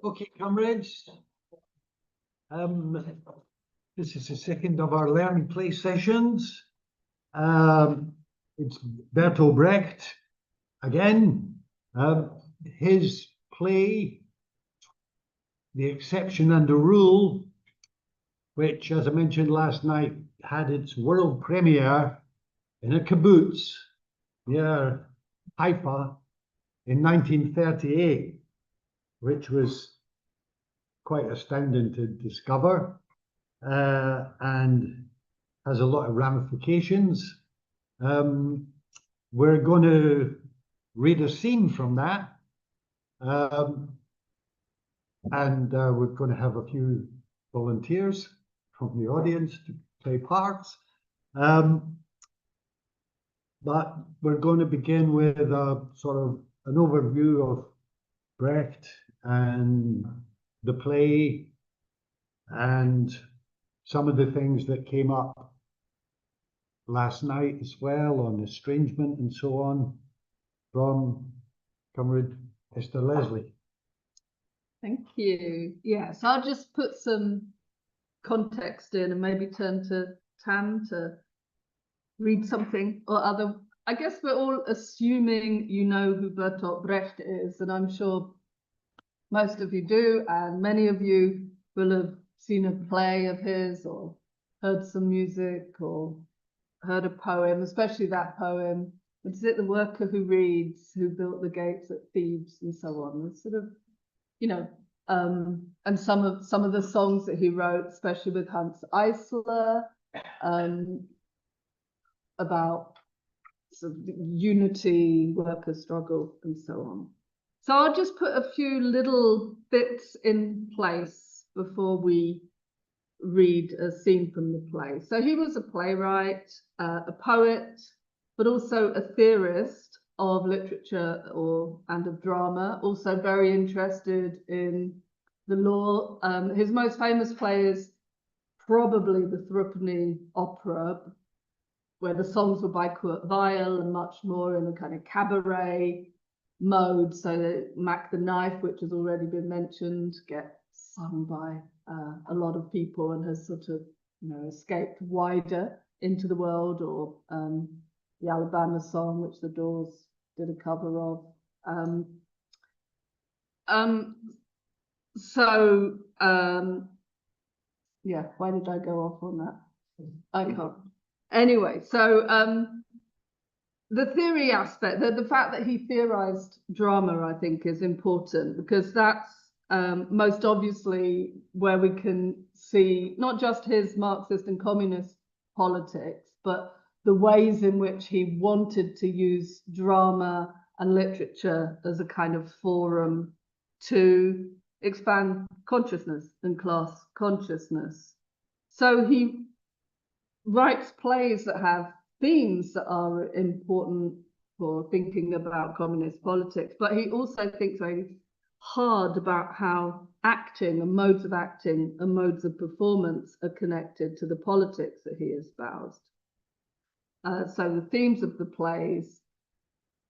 Okay, comrades. This is the second of our Learn and Play sessions. It's Bertolt Brecht again. His play, The Exception and the Rule, which, as I mentioned last night, had its world premiere in a kibbutz near Haifa in 1938, which was quite astounding to discover, and has a lot of ramifications. We're going to read a scene from that, and we're going to have a few volunteers from the audience to play parts. But we're going to begin with a sort of an overview of Brecht and the play and some of the things that came up last night as well on estrangement and so on from comrade Esther Leslie. Thank you. Yes, I'll just put some context in and maybe turn to Tam to read something or other. I guess we're all assuming you know who Bertolt Brecht is, and I'm sure most of you do, and many of you will have seen a play of his or heard some music or heard a poem, especially that poem. Is it The Worker Who Reads, Who Built the Gates at Thebes, and so on. It's sort of, you know, and some of the songs that he wrote, especially with Hans Eisler, about sort of unity, worker struggle, and so on. So I'll just put a few little bits in place before we read a scene from the play. So he was a playwright, a poet, but also a theorist of literature and of drama, also very interested in the law. His most famous play is probably the Threepenny Opera, where the songs were by Kurt Weill and much more in a kind of cabaret mode. So that Mac the Knife, which has already been mentioned, gets sung by a lot of people and has sort of, you know, escaped wider into the world, or the Alabama Song, which the Doors did a cover of. Yeah, why did I go off on that? I can't. Anyway, so the theory aspect, the fact that he theorized drama, I think, is important, because that's most obviously where we can see not just his Marxist and communist politics, but the ways in which he wanted to use drama and literature as a kind of forum to expand consciousness and class consciousness. So he writes plays that have themes that are important for thinking about communist politics, but he also thinks very hard about how acting and modes of acting and modes of performance are connected to the politics that he espoused. So the themes of the plays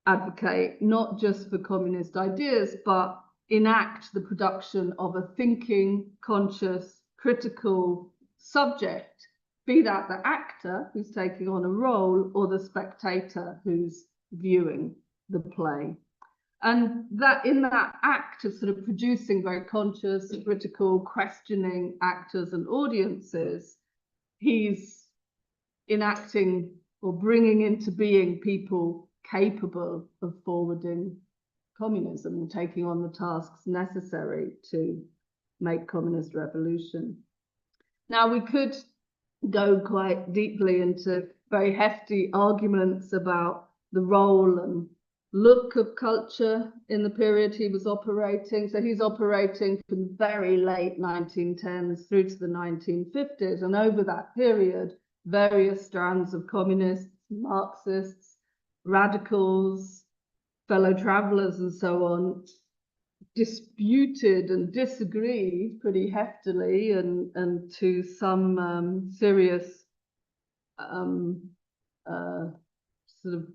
advocate not just for communist ideas, but enact the production of a thinking, conscious, critical subject, be that the actor who's taking on a role or the spectator who's viewing the play. And that in that act of sort of producing very conscious, critical, questioning actors and audiences, he's enacting or bringing into being people capable of forwarding communism and taking on the tasks necessary to make communist revolution. Now, we could go quite deeply into very hefty arguments about the role and look of culture in the period he was operating. So he's operating from the very late 1910s through to the 1950s. And over that period, various strands of communists, Marxists, radicals, fellow travelers, and so on, disputed and disagreed pretty heftily and to some serious sort of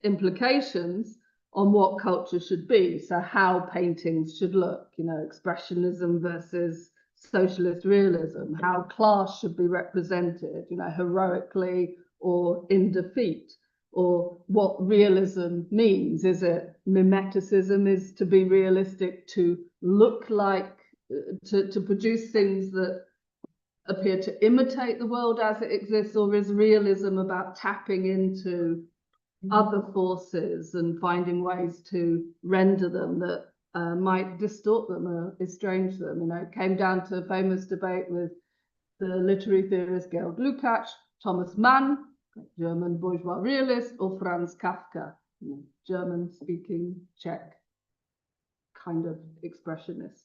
implications on what culture should be. So how paintings should look, you know, expressionism versus socialist realism, how class should be represented, you know, heroically or in defeat, or what realism means. Is it mimeticism, is to be realistic, to look like, to produce things that appear to imitate the world as it exists, or is realism about tapping into other forces and finding ways to render them that might distort them or estrange them? You know, it came down to a famous debate with the literary theorist Georg Lukács, Thomas Mann, German bourgeois realist, or Franz Kafka, German-speaking Czech kind of expressionist.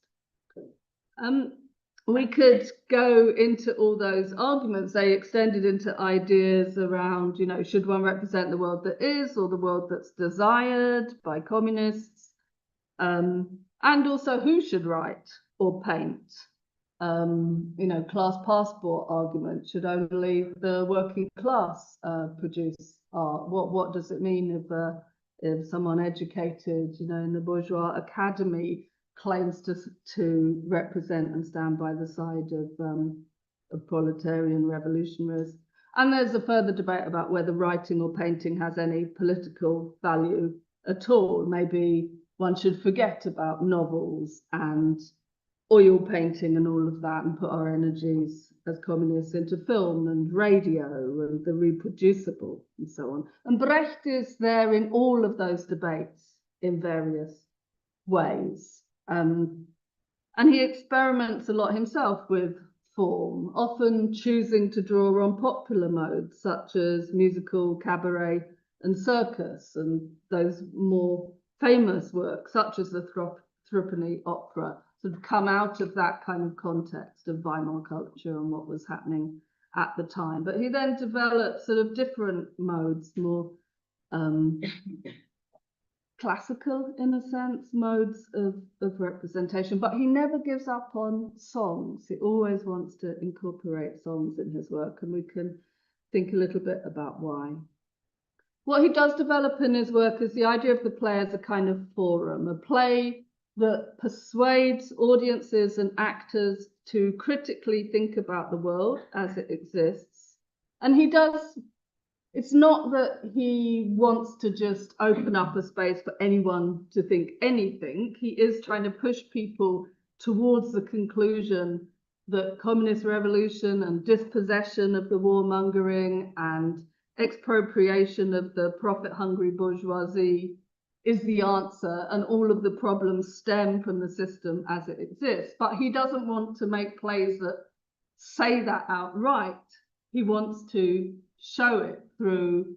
We could go into all those arguments. They extended into ideas around, you know, should one represent the world that is or the world that's desired by communists? And also who should write or paint? You know, class passport argument, should only the working class produce art? What does it mean if someone educated, you know, in the bourgeois academy claims to represent and stand by the side of proletarian revolutionaries? And there's a further debate about whether writing or painting has any political value at all. Maybe one should forget about novels and oil painting and all of that and put our energies as communists into film and radio and the reproducible and so on. And Brecht is there in all of those debates in various ways. And he experiments a lot himself with form, often choosing to draw on popular modes such as musical, cabaret and circus, and those more famous works such as the Threepenny Opera sort of come out of that kind of context of Weimar culture and what was happening at the time. But he then developed sort of different modes, more classical, in a sense, modes of representation, but he never gives up on songs. He always wants to incorporate songs in his work, and we can think a little bit about why. What he does develop in his work is the idea of the play as a kind of forum, a play that persuades audiences and actors to critically think about the world as it exists. And he does, it's not that he wants to just open up a space for anyone to think anything. He is trying to push people towards the conclusion that communist revolution and dispossession of the warmongering and expropriation of the profit-hungry bourgeoisie is the answer, and all of the problems stem from the system as it exists. But he doesn't want to make plays that say that outright. He wants to show it through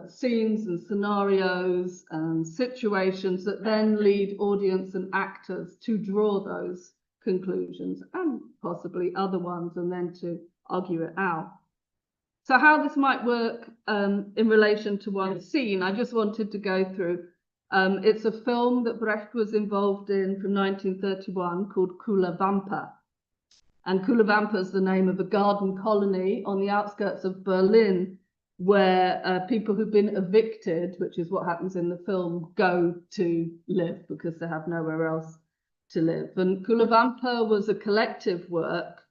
scenes and scenarios and situations that then lead audience and actors to draw those conclusions and possibly other ones, and then to argue it out. So how this might work in relation to one scene, I just wanted to go through. It's a film that Brecht was involved in from 1931 called Kula Vampa. And Kula Vampa is the name of a garden colony on the outskirts of Berlin, where people who've been evicted, which is what happens in the film, go to live because they have nowhere else to live. And Kula Vampa was a collective work.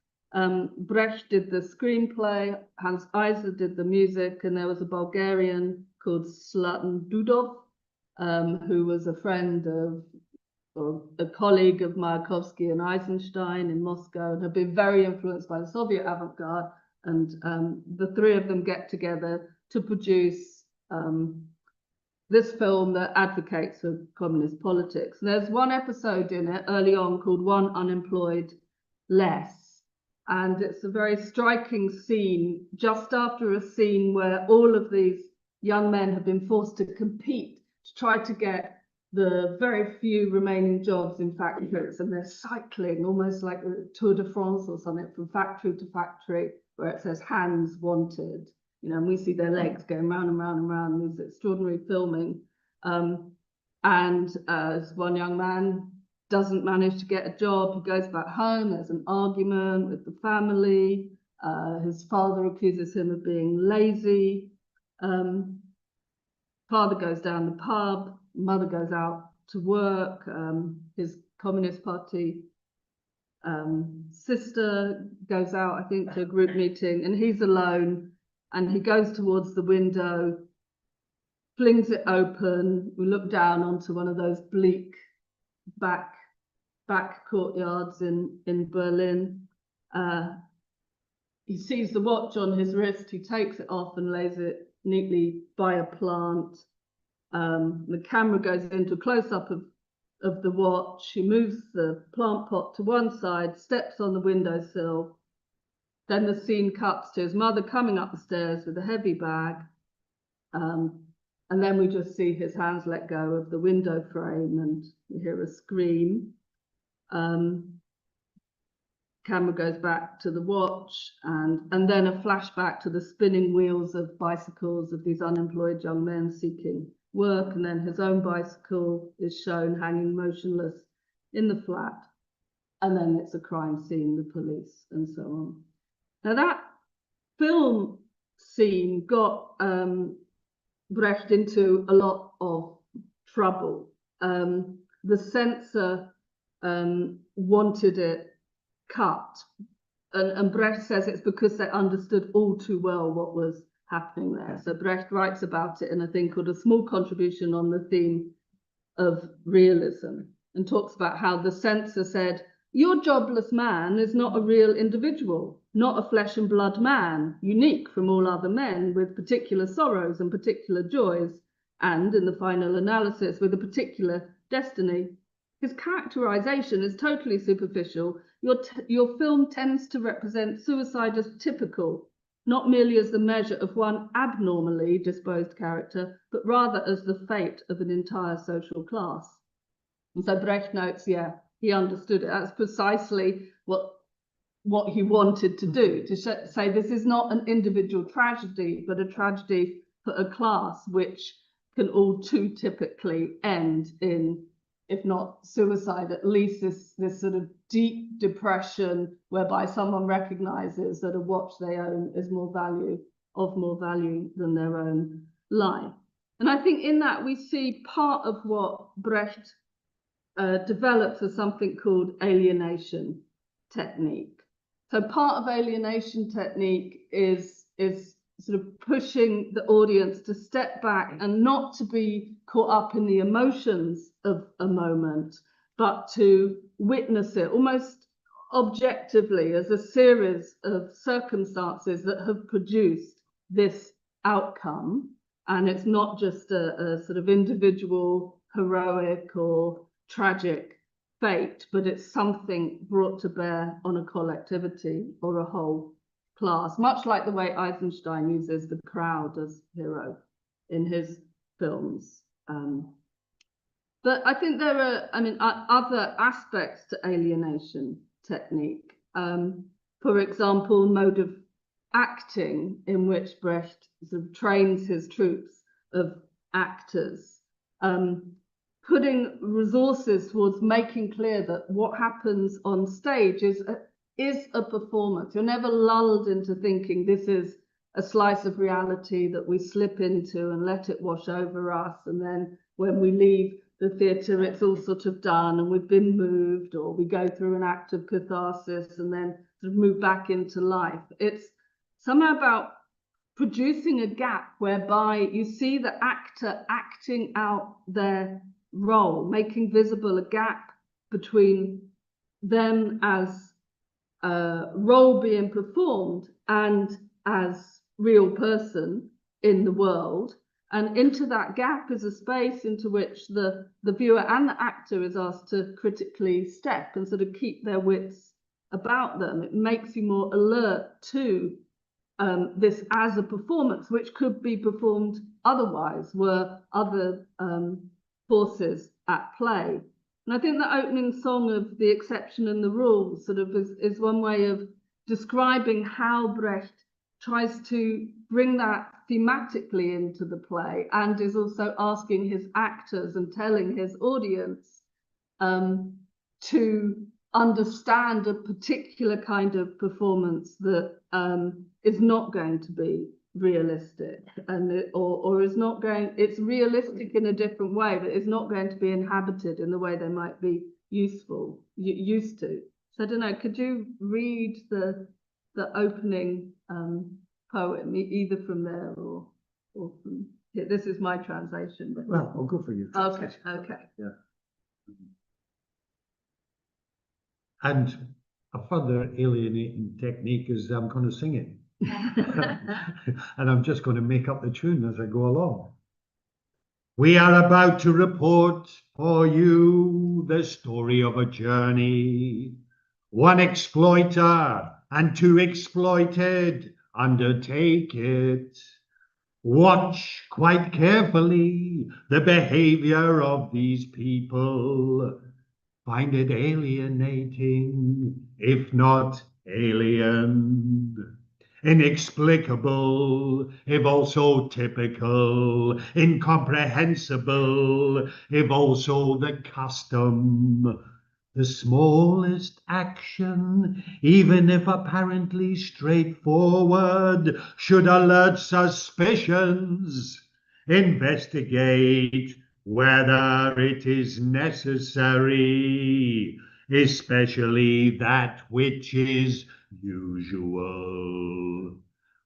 Brecht did the screenplay, Hans Eisler did the music, and there was a Bulgarian called Zlatan Dudov, who was a friend of, or a colleague of Mayakovsky and Eisenstein in Moscow, and had been very influenced by the Soviet avant-garde. And the three of them get together to produce this film that advocates for communist politics. And there's one episode in it early on called One Unemployed Less. And it's a very striking scene just after a scene where all of these young men have been forced to compete to try to get the very few remaining jobs in factories, and they're cycling almost like a Tour de France or something from factory to factory where it says hands wanted, you know, and we see their legs going round and round and round, these extraordinary filming. As one young man doesn't manage to get a job, he goes back home, there's an argument with the family, his father accuses him of being lazy, father goes down the pub, mother goes out to work, his Communist Party sister goes out, I think, to a group meeting, and he's alone, and he goes towards the window, flings it open. We look down onto one of those bleak back courtyards in Berlin. He sees the watch on his wrist, he takes it off and lays it neatly by a plant. The camera goes into a close-up of the watch. He moves the plant pot to one side, steps on the windowsill. Then the scene cuts to his mother coming up the stairs with a heavy bag. And then we just see his hands let go of the window frame and we hear a scream. Camera goes back to the watch and then a flashback to the spinning wheels of bicycles of these unemployed young men seeking work, and then his own bicycle is shown hanging motionless in the flat, and then it's a crime scene, the police, and so on. Now that film scene got Brecht into a lot of trouble. The censor wanted it cut, and Brecht says it's because they understood all too well what was happening there. So Brecht writes about it in a thing called A Small Contribution on the Theme of Realism, and talks about how the censor said, your jobless man is not a real individual, not a flesh and blood man, unique from all other men with particular sorrows and particular joys, and in the final analysis with a particular destiny. His characterization is totally superficial. Your film tends to represent suicide as typical, not merely as the measure of one abnormally disposed character, but rather as the fate of an entire social class. And so Brecht notes, yeah, he understood it. That's precisely what he wanted to do, to say this is not an individual tragedy, but a tragedy for a class which can all too typically end in, if not suicide, at least this sort of deep depression whereby someone recognizes that a watch they own is more value than their own life. And I think in that we see part of what Brecht develops as something called alienation technique. So part of alienation technique is sort of pushing the audience to step back and not to be caught up in the emotions of a moment, but to witness it almost objectively as a series of circumstances that have produced this outcome. And it's not just a sort of individual heroic or tragic fate, but it's something brought to bear on a collectivity or a whole class, much like the way Eisenstein uses the crowd as hero in his films. But I think there are, other aspects to alienation technique. For example, mode of acting in which Brecht sort of trains his troops of actors, putting resources towards making clear that what happens on stage is a performance. You're never lulled into thinking this is a slice of reality that we slip into and let it wash over us, and then when we leave the theatre it's all sort of done and we've been moved, or we go through an act of catharsis and then sort of move back into life. It's somehow about producing a gap whereby you see the actor acting out their role, making visible a gap between them as a role being performed and as real person in the world. And into that gap is a space into which the viewer and the actor is asked to critically step and sort of keep their wits about them. It makes you more alert to this as a performance, which could be performed otherwise, were other forces at play. And I think the opening song of The Exception and the Rule sort of is one way of describing how Brecht tries to bring that thematically into the play, and is also asking his actors and telling his audience to understand a particular kind of performance that is not going to be realistic, and or is not going, it's realistic in a different way, but it's not going to be inhabited in the way they might be used to. So I don't know, could you read the opening poem, either from there or from here? This is my translation. But Well, I'll go for you. okay, okay. Yeah. And a further alienating technique is I'm going to sing it. And I'm just going to make up the tune as I go along. We are about to report for you the story of a journey. One exploiter and two exploited undertake it. Watch quite carefully the behavior of these people. Find it alienating, if not alien. Inexplicable, if also typical. Incomprehensible, if also the custom. The smallest action, even if apparently straightforward, should alert suspicions. Investigate whether it is necessary, especially that which is usual.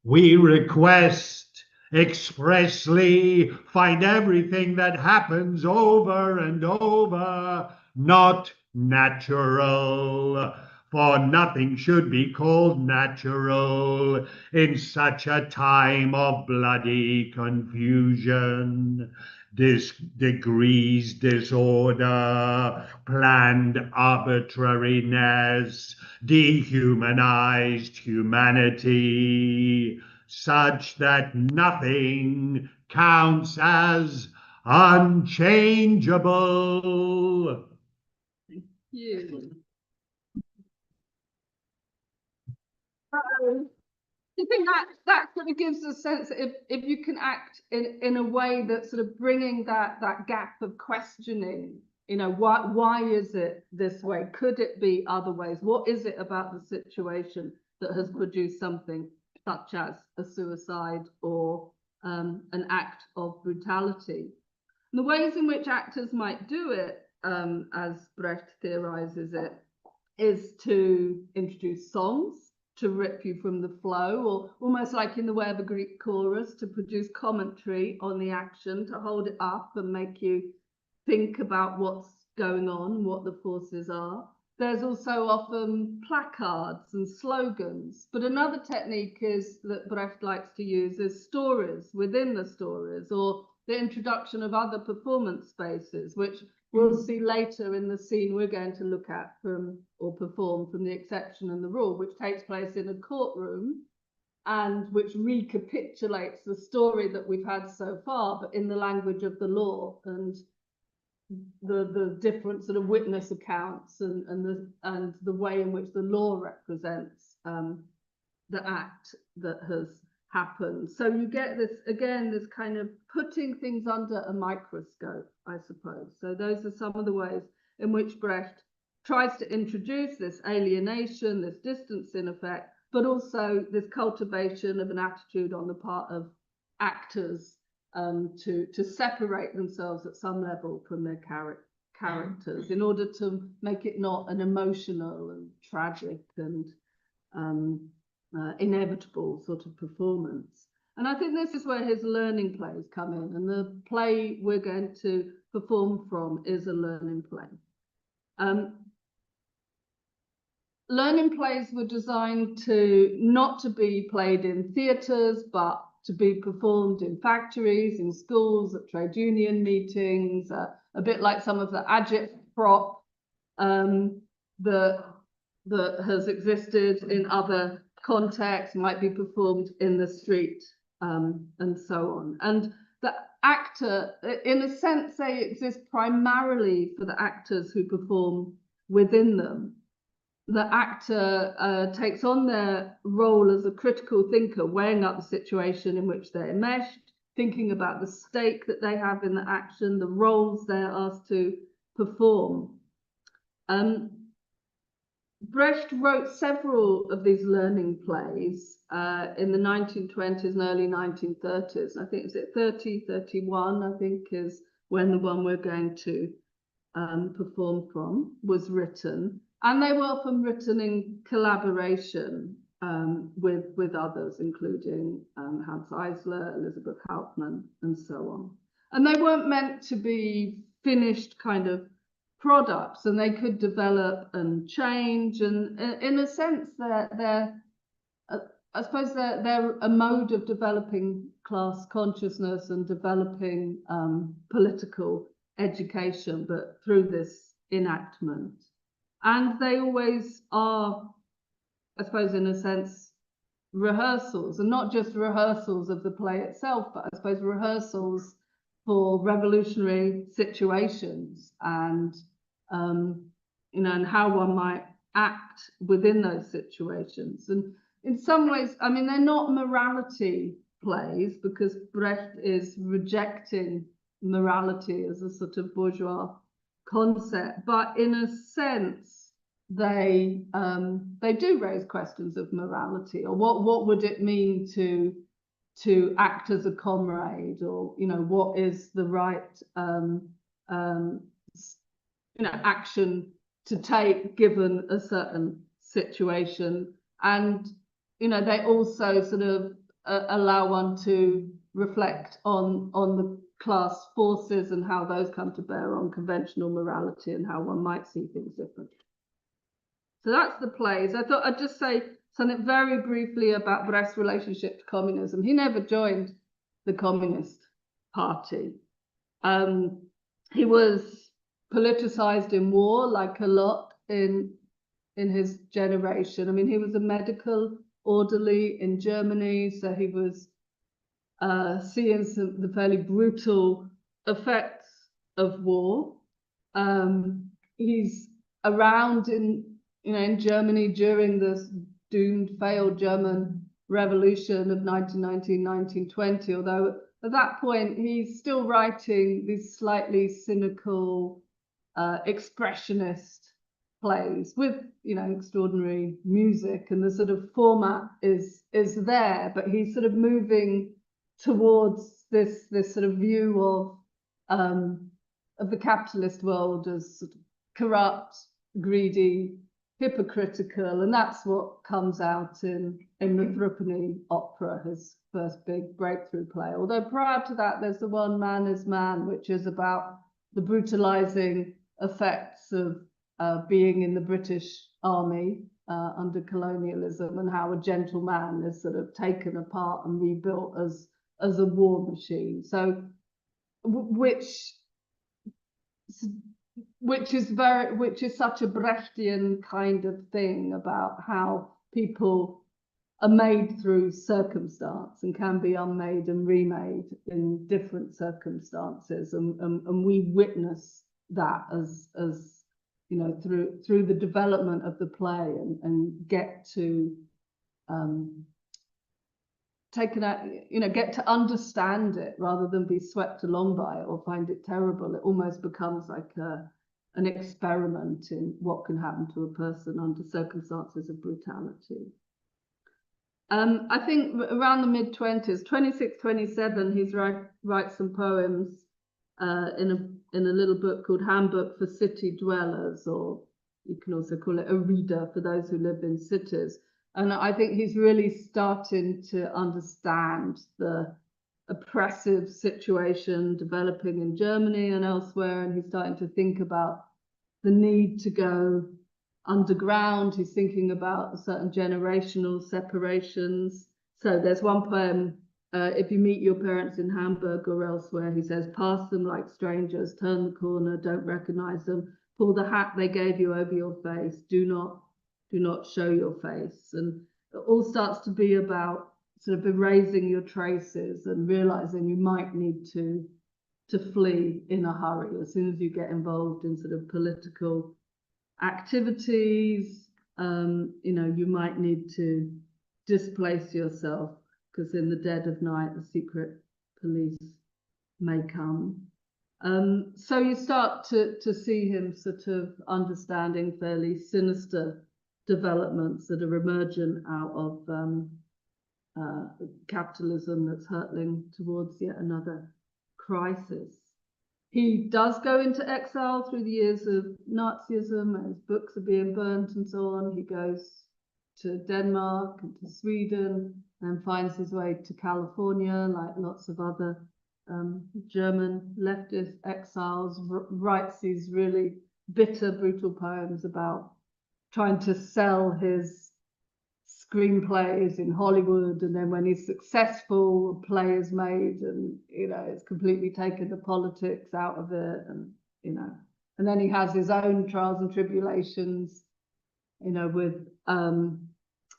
We request expressly find everything that happens over and over not natural, for nothing should be called natural in such a time of bloody confusion. Degrees disorder, planned arbitrariness, dehumanized humanity, such that nothing counts as unchangeable. Thank you. I think that sort of gives a sense that if you can act in a way that's sort of bringing that gap of questioning, you know, why is it this way? Could it be other ways? What is it about the situation that has produced something such as a suicide or an act of brutality? And the ways in which actors might do it, as Brecht theorizes it, is to introduce songs to rip you from the flow, or almost like in the way of a Greek chorus, to produce commentary on the action, to hold it up and make you think about what's going on, what the forces are. There's also often placards and slogans, but another technique is that Brecht likes to use is stories within the stories, or the introduction of other performance spaces, which we'll see later in the scene we're going to look at or perform from The Exception and the Rule, which takes place in a courtroom and which recapitulates the story that we've had so far, but in the language of the law and the different sort of witness accounts and the way in which the law represents the act that has happened. So you get this, again, this kind of putting things under a microscope, I suppose. So those are some of the ways in which Brecht tries to introduce this alienation, this distance in effect, but also this cultivation of an attitude on the part of actors to separate themselves at some level from their characters in order to make it not an emotional and tragic and inevitable sort of performance. And I think this is where his learning plays come in, and the play we're going to perform from is a learning play. Learning plays were designed not to be played in theatres, but to be performed in factories, in schools, at trade union meetings, a bit like some of the agitprop that has existed in other contexts, might be performed in the street, and so on. And the actor, in a sense, they exist primarily for the actors who perform within them. The actor takes on their role as a critical thinker, weighing up the situation in which they're enmeshed, thinking about the stake that they have in the action, the roles they're asked to perform. Brecht wrote several of these learning plays in the 1920s and early 1930s. I think, is it 30, 31, I think is when the one we're going to perform from was written. And they were often written in collaboration with others, including Hans Eisler, Elizabeth Hauptmann, and so on. And they weren't meant to be finished kind of products, and they could develop and change. And in a sense, they're I suppose they're a mode of developing class consciousness and developing political education, but through this enactment. And they always are, I suppose, in a sense, rehearsals, and not just rehearsals of the play itself, but I suppose rehearsals for revolutionary situations and and how one might act within those situations. And in some ways, I mean, they're not morality plays, because Brecht is rejecting morality as a sort of bourgeois concept, but in a sense, they do raise questions of morality, or what would it mean to act as a comrade, or what is the right action to take given a certain situation. And they also sort of allow one to reflect on the class forces and how those come to bear on conventional morality and how one might see things differently. So that's the plays. I thought I'd just say something very briefly about Brecht's relationship to communism. He never joined the Communist Party. He was politicized in war, like a lot in his generation. I mean, he was a medical orderly in Germany, so he was seeing the fairly brutal effects of war. He's around in Germany during this doomed, failed German Revolution of 1919-1920, although at that point he's still writing these slightly cynical, expressionist plays with extraordinary music, and the sort of format is there, but he's sort of moving towards this sort of view of the capitalist world as sort of corrupt, greedy, hypocritical, and that's what comes out in the Threepenny Opera, his first big breakthrough play. Although prior to that, there's the one Man is Man, which is about the brutalizing effects of being in the British Army under colonialism, and how a gentleman is sort of taken apart and rebuilt as a war machine. So, which is such a Brechtian kind of thing about how people are made through circumstance and can be unmade and remade in different circumstances, and we witness that as through the development of the play, and get to get to understand it rather than be swept along by it or find it terrible. It almost becomes like an experiment in what can happen to a person under circumstances of brutality. I think around the mid-20s, 26, 27, he's writes some poems in a little book called Handbook for City Dwellers, or you can also call it a reader for those who live in cities. And I think he's really starting to understand the oppressive situation developing in Germany and elsewhere, and he's starting to think about the need to go underground. He's thinking about certain generational separations. So there's one poem, if you meet your parents in Hamburg or elsewhere, he says, pass them like strangers, turn the corner, don't recognize them, pull the hat they gave you over your face, do not show your face. And it all starts to be about sort of erasing your traces and realizing you might need to flee in a hurry as soon as you get involved in sort of political activities. You might need to displace yourself, because in the dead of night the secret police may come. So you start to see him sort of understanding fairly sinister developments that are emergent out of capitalism that's hurtling towards yet another crisis. He does go into exile through the years of Nazism, his books are being burnt and so on. He goes to Denmark and to Sweden and finds his way to California, like lots of other German leftist exiles, writes these really bitter, brutal poems about trying to sell his screenplays in Hollywood, and then when he's successful, a play is made, and it's completely taken the politics out of it, and and then he has his own trials and tribulations, with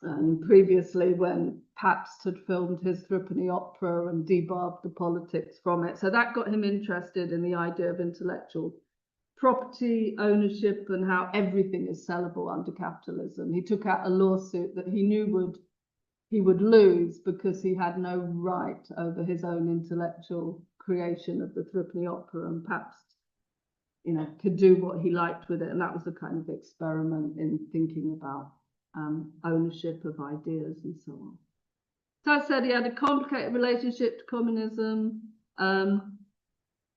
and previously when Pabst had filmed his threepenny opera and debarbed the politics from it. So that got him interested in the idea of intellectual property ownership and how everything is sellable under capitalism. He took out a lawsuit that he knew he would lose because he had no right over his own intellectual creation of the threepenny opera, and Pabst could do what he liked with it. And that was a kind of experiment in thinking about ownership of ideas and so on. So I said he had a complicated relationship to communism.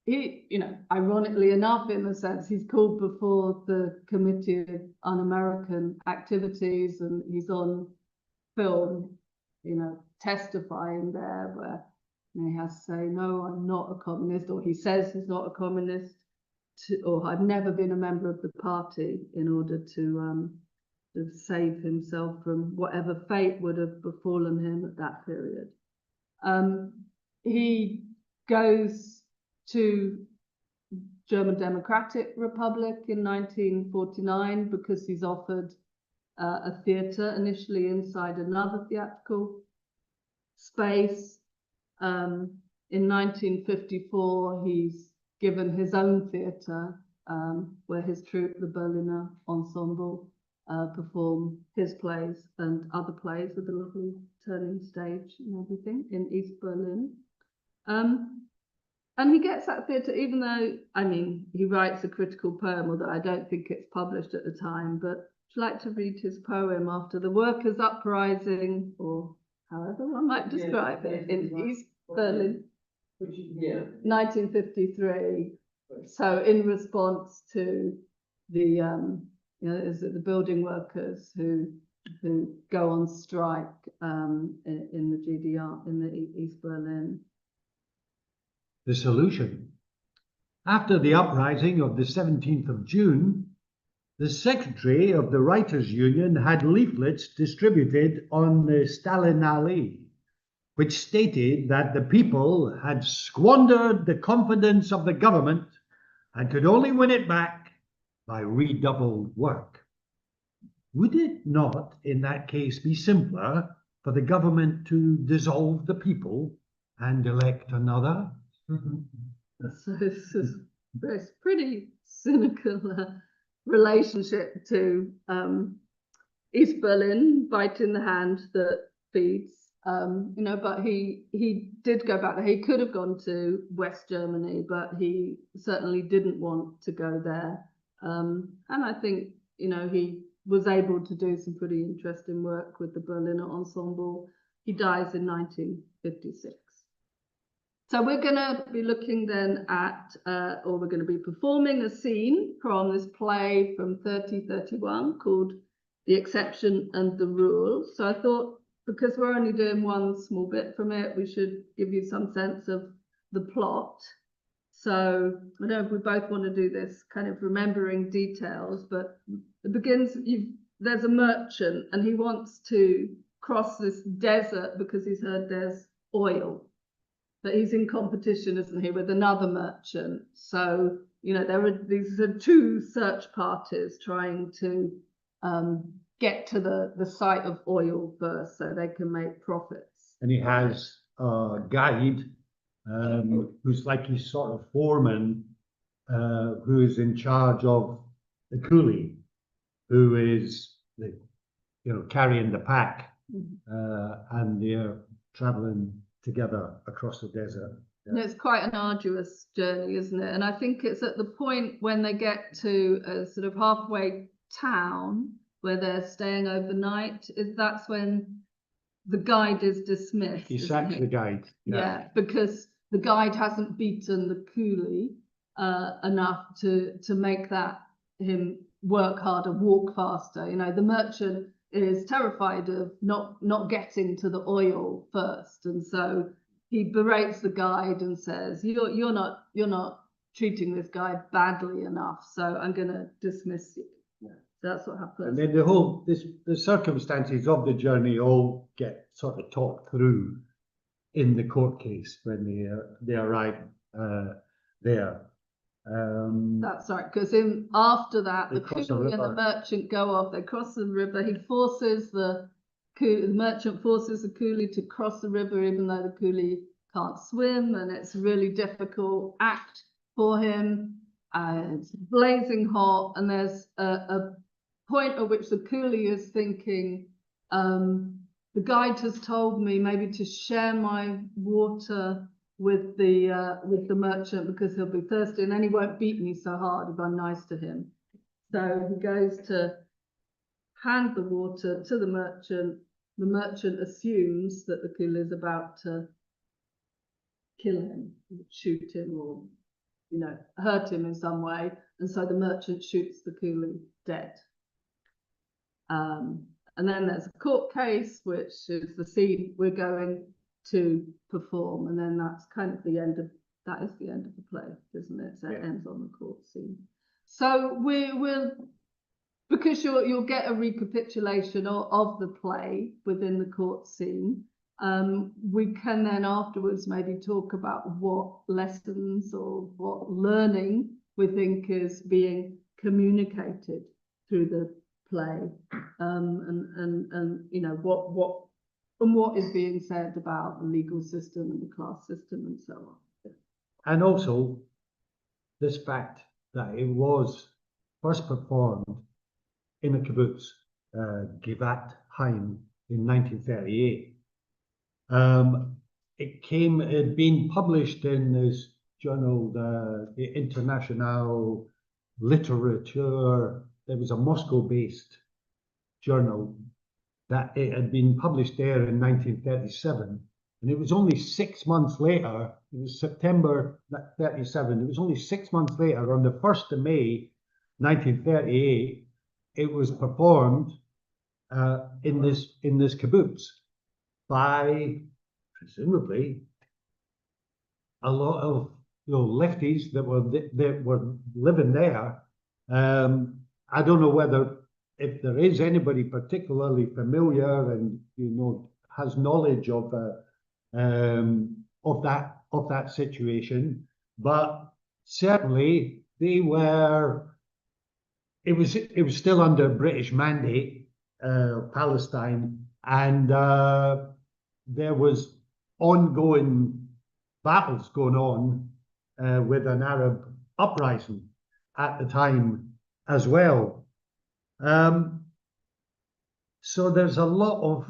He, ironically enough, in the sense he's called before the Committee of Un-American Activities, and he's on film, testifying there, where he has to say, no, I'm not a communist, or he says he's not a communist, or I've never been a member of the party, in order to save himself from whatever fate would have befallen him at that period. He goes to German Democratic Republic in 1949 because he's offered a theatre initially inside another theatrical space. In 1954, he's given his own theatre where his troupe, the Berliner Ensemble, perform his plays and other plays with a lovely turning stage and everything in East Berlin. And he gets that theatre, even though, he writes a critical poem, although I don't think it's published at the time, but I'd like to read his poem after the workers' uprising, or however one might describe it, in East Berlin, 1953. So in response to the, the building workers who go on strike in the GDR, in the East Berlin. The solution. After the uprising of the 17th of June, the secretary of the Writers' Union had leaflets distributed on the Stalinallee, which stated that the people had squandered the confidence of the government and could only win it back by redoubled work. Would it not, in that case, be simpler for the government to dissolve the people and elect another? So this is a pretty cynical relationship to East Berlin, biting the hand that feeds. But he did go back there. He could have gone to West Germany, but he certainly didn't want to go there. And I think, he was able to do some pretty interesting work with the Berliner Ensemble. He dies in 1956. So we're going to be looking then at, or we're going to be performing a scene from this play from 3031 called The Exception and the Rule. So I thought, because we're only doing one small bit from it, we should give you some sense of the plot. So I don't know if we both want to do this kind of remembering details, but it begins, there's a merchant and he wants to cross this desert because he's heard there's oil. But he's in competition, isn't he, with another merchant. So, these are two search parties trying to get to the site of oil first so they can make profits. And he has a guide who's like his sort of foreman, who is in charge of the coolie, who is, carrying the pack, and they're traveling together across the desert. And it's quite an arduous journey, isn't it? And I think it's at the point when they get to a sort of halfway town where they're staying overnight. That's when the guide is dismissed. He sacks the guide. Yeah, because the guide hasn't beaten the coolie enough to make him work harder, walk faster. You know, the merchant is terrified of not getting to the oil first, and so he berates the guide and says, "You're not treating this guy badly enough, so I'm going to dismiss you." Yeah. So that's what happens. And then the circumstances of the journey all get sort of talked through in the court case when they arrive there. That's right, because after that, the coolie and the merchant go off. They cross the river. He forces the merchant forces the coolie to cross the river, even though the coolie can't swim, and it's a really difficult act for him. It's blazing hot, and there's a point at which the coolie is thinking, the guide has told me maybe to share my water with the merchant because he'll be thirsty, and then he won't beat me so hard if I'm nice to him. So he goes to hand the water to the merchant. The merchant assumes that the coolie is about to kill him, shoot him, or hurt him in some way, and so the merchant shoots the coolie dead. And then there's a court case, which is the scene we're going to perform, and then that's kind of the end of the play, isn't it? So it ends on the court scene. So we'll because you'll get a recapitulation of the play within the court scene. We can then afterwards maybe talk about what lessons or what learning we think is being communicated through the play, and what is being said about the legal system and the class system and so on. And also this fact that it was first performed in a kibbutz, Givat Haim, in 1938. It had been published in this journal, the International Literature. There was a Moscow-based journal that it had been published there in 1937, and it was only 6 months later, it was September 37, it was only 6 months later, on the 1st of May 1938, it was performed in this kibbutz by presumably a lot of lefties that were living there. I don't know if there is anybody particularly familiar and has knowledge of that situation, but certainly they were. It was still under British mandate, Palestine, and there was ongoing battles going on with an Arab uprising at the time as well. So there's a lot of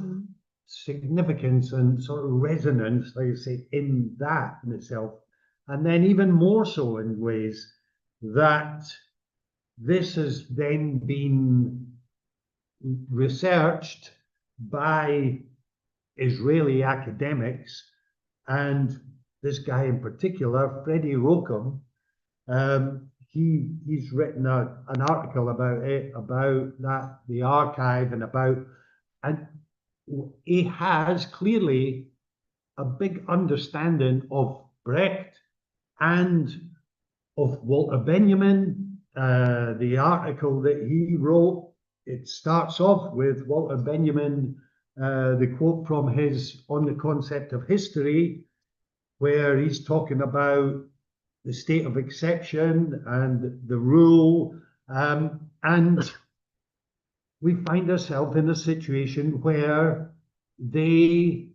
significance and sort of resonance, like I say, in that in itself. And then even more so in ways that this has then been researched by Israeli academics, and this guy in particular, Freddie Rokem, he's written an article about it, about the archive, and he has clearly a big understanding of Brecht and of Walter Benjamin. The article that he wrote, it starts off with Walter Benjamin, the quote from his On the Concept of History, where he's talking about the state of exception and the rule, and we find ourselves in a situation where they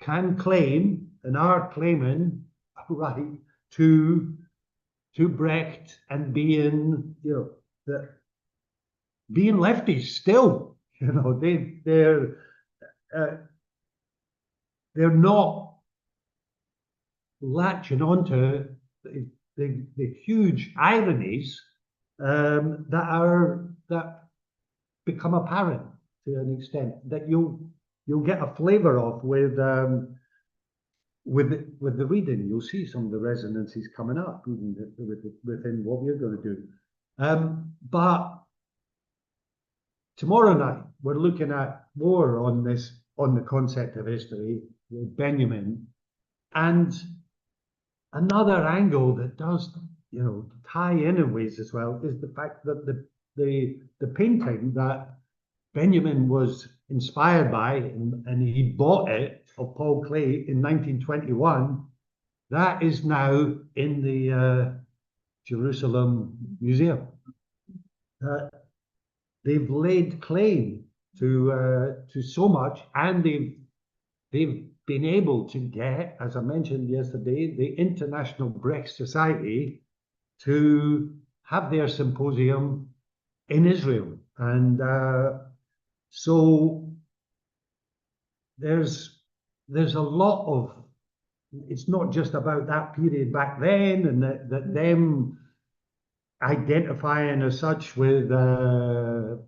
can claim and are claiming a right to Brecht and being lefties still. They're not latching onto the huge ironies that become apparent to an extent that you'll get a flavour of with the reading. You'll see some of the resonances coming up even within what we're going to do. But tomorrow night we're looking at more on the concept of history with Benjamin, and another angle that does tie in ways as well is the fact that the painting that Benjamin was inspired by, and he bought it of Paul Klee in 1921, that is now in the Jerusalem Museum. They've laid claim to so much, and they've been able to get, as I mentioned yesterday, the International Brecht Society to have their symposium in Israel. And so there's a lot of, it's not just about that period back then and that them identifying as such with the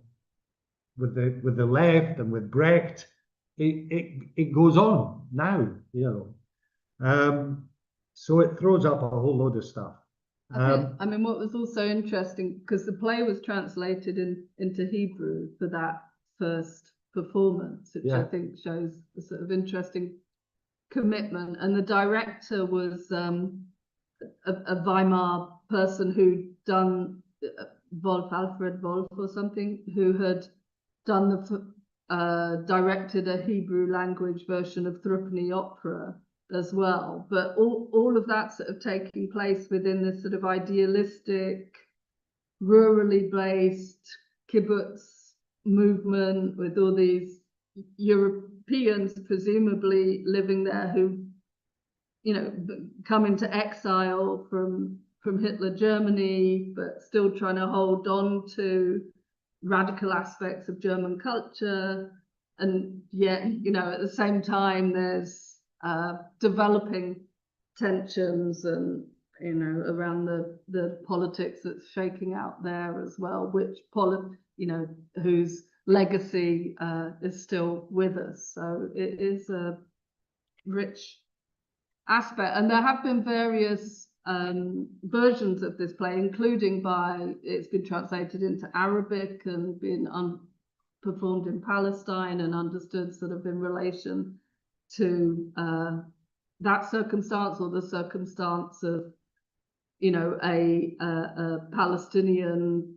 left and with Brecht. It goes on now, so it throws up a whole load of stuff. I mean, what was also interesting, because the play was translated into Hebrew for that first performance, which I think shows a sort of interesting commitment. And the director was a Weimar person who'd done Alfred Wolf or something, who had done directed a Hebrew language version of Thrupney opera as well. But all of that sort of taking place within this sort of idealistic, rurally based kibbutz movement, with all these Europeans presumably living there who, come into exile from Hitler Germany, but still trying to hold on to radical aspects of German culture. And yet, at the same time, there's developing tensions and, around the politics that's shaking out there as well, which, whose legacy is still with us. So it is a rich aspect. And there have been various versions of this play, including it's been translated into Arabic and been performed in Palestine and understood sort of in relation to that circumstance, or the circumstance of, a Palestinian,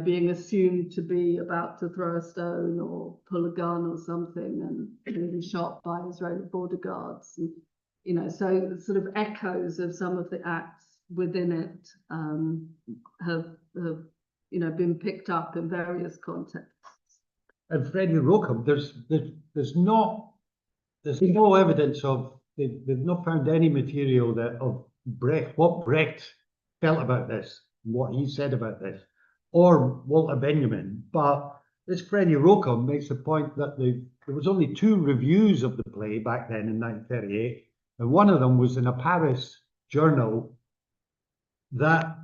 being assumed to be about to throw a stone or pull a gun or something and being shot by Israeli border guards. And, so sort of echoes of some of the acts within it have been picked up in various contexts. And Freddie Rockham, there's no evidence of, they've not found any material of Brecht, what Brecht felt about this, what he said about this, or Walter Benjamin. But this Freddie Rockham makes the point that there was only 2 reviews of the play back then in 1938, and one of them was in a Paris journal that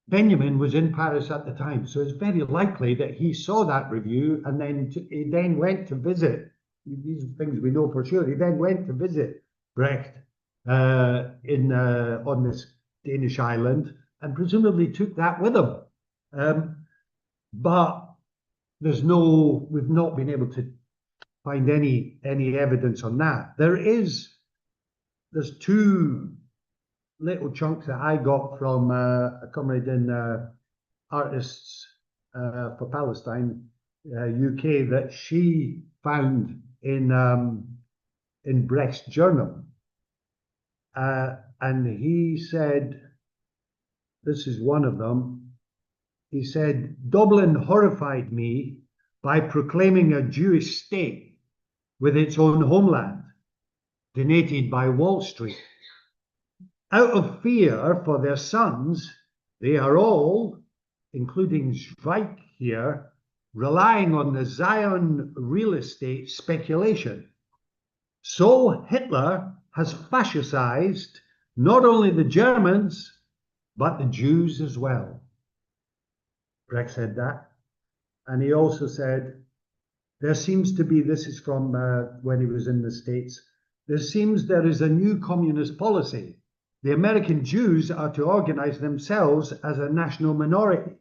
Benjamin was in Paris at the time. So it's very likely that he saw that review, and then he then went to visit. These are things we know for sure. He then went to visit Brecht on this Danish island, and presumably took that with him. But we've not been able to find any evidence on that. There's 2 little chunks that I got from a comrade in Artists for Palestine, UK, that she found in Brecht's journal. And he said, this is one of them, he said, Dublin horrified me by proclaiming a Jewish state with its own homeland, donated by Wall Street. Out of fear for their sons, they are all, including Zweig here, relying on the Zion real estate speculation. So Hitler has fascicized not only the Germans, but the Jews as well. Brecht said that. And he also said, there seems to be, this is from when he was in the States, there is a new communist policy. The American Jews are to organize themselves as a national minority.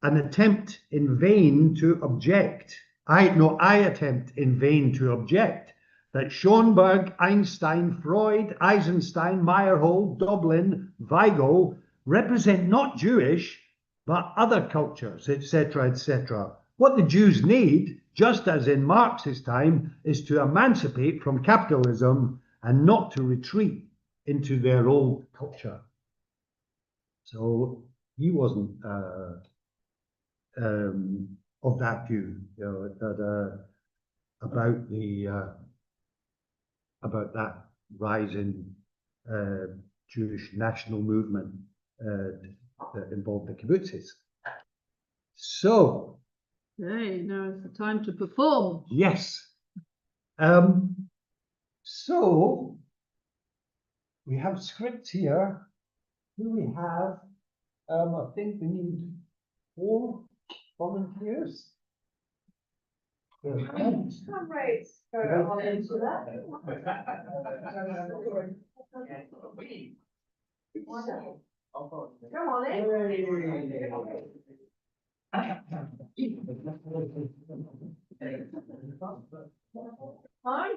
An attempt in vain to object. I attempt in vain to object that Schoenberg, Einstein, Freud, Eisenstein, Meyerhold, Dublin, Weigel represent not Jewish, but other cultures, etc., etc. What the Jews need, just as in Marx's time, is to emancipate from capitalism and not to retreat into their old culture. So he wasn't of that view, you know, that about that rising Jewish national movement that involved the kibbutzes. So, okay, now it's the time to perform. yes. So we have scripts here. Who we have? I think we need 4 volunteers. Comrades, go on into that. Come on in. Hi.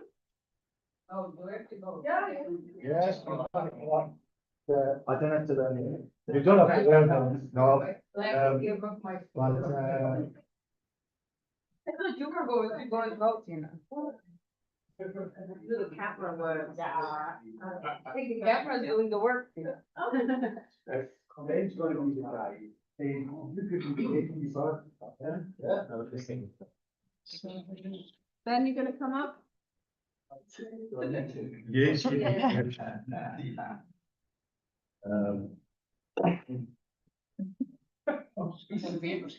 Oh, do we have to go? Yes. I don't have to learn it. You don't have to learn them. No. You were going to vote, you know. Do the camera work. I think the camera's doing the work. Ben's going to be the guy. Ben, you going to come up? Yes.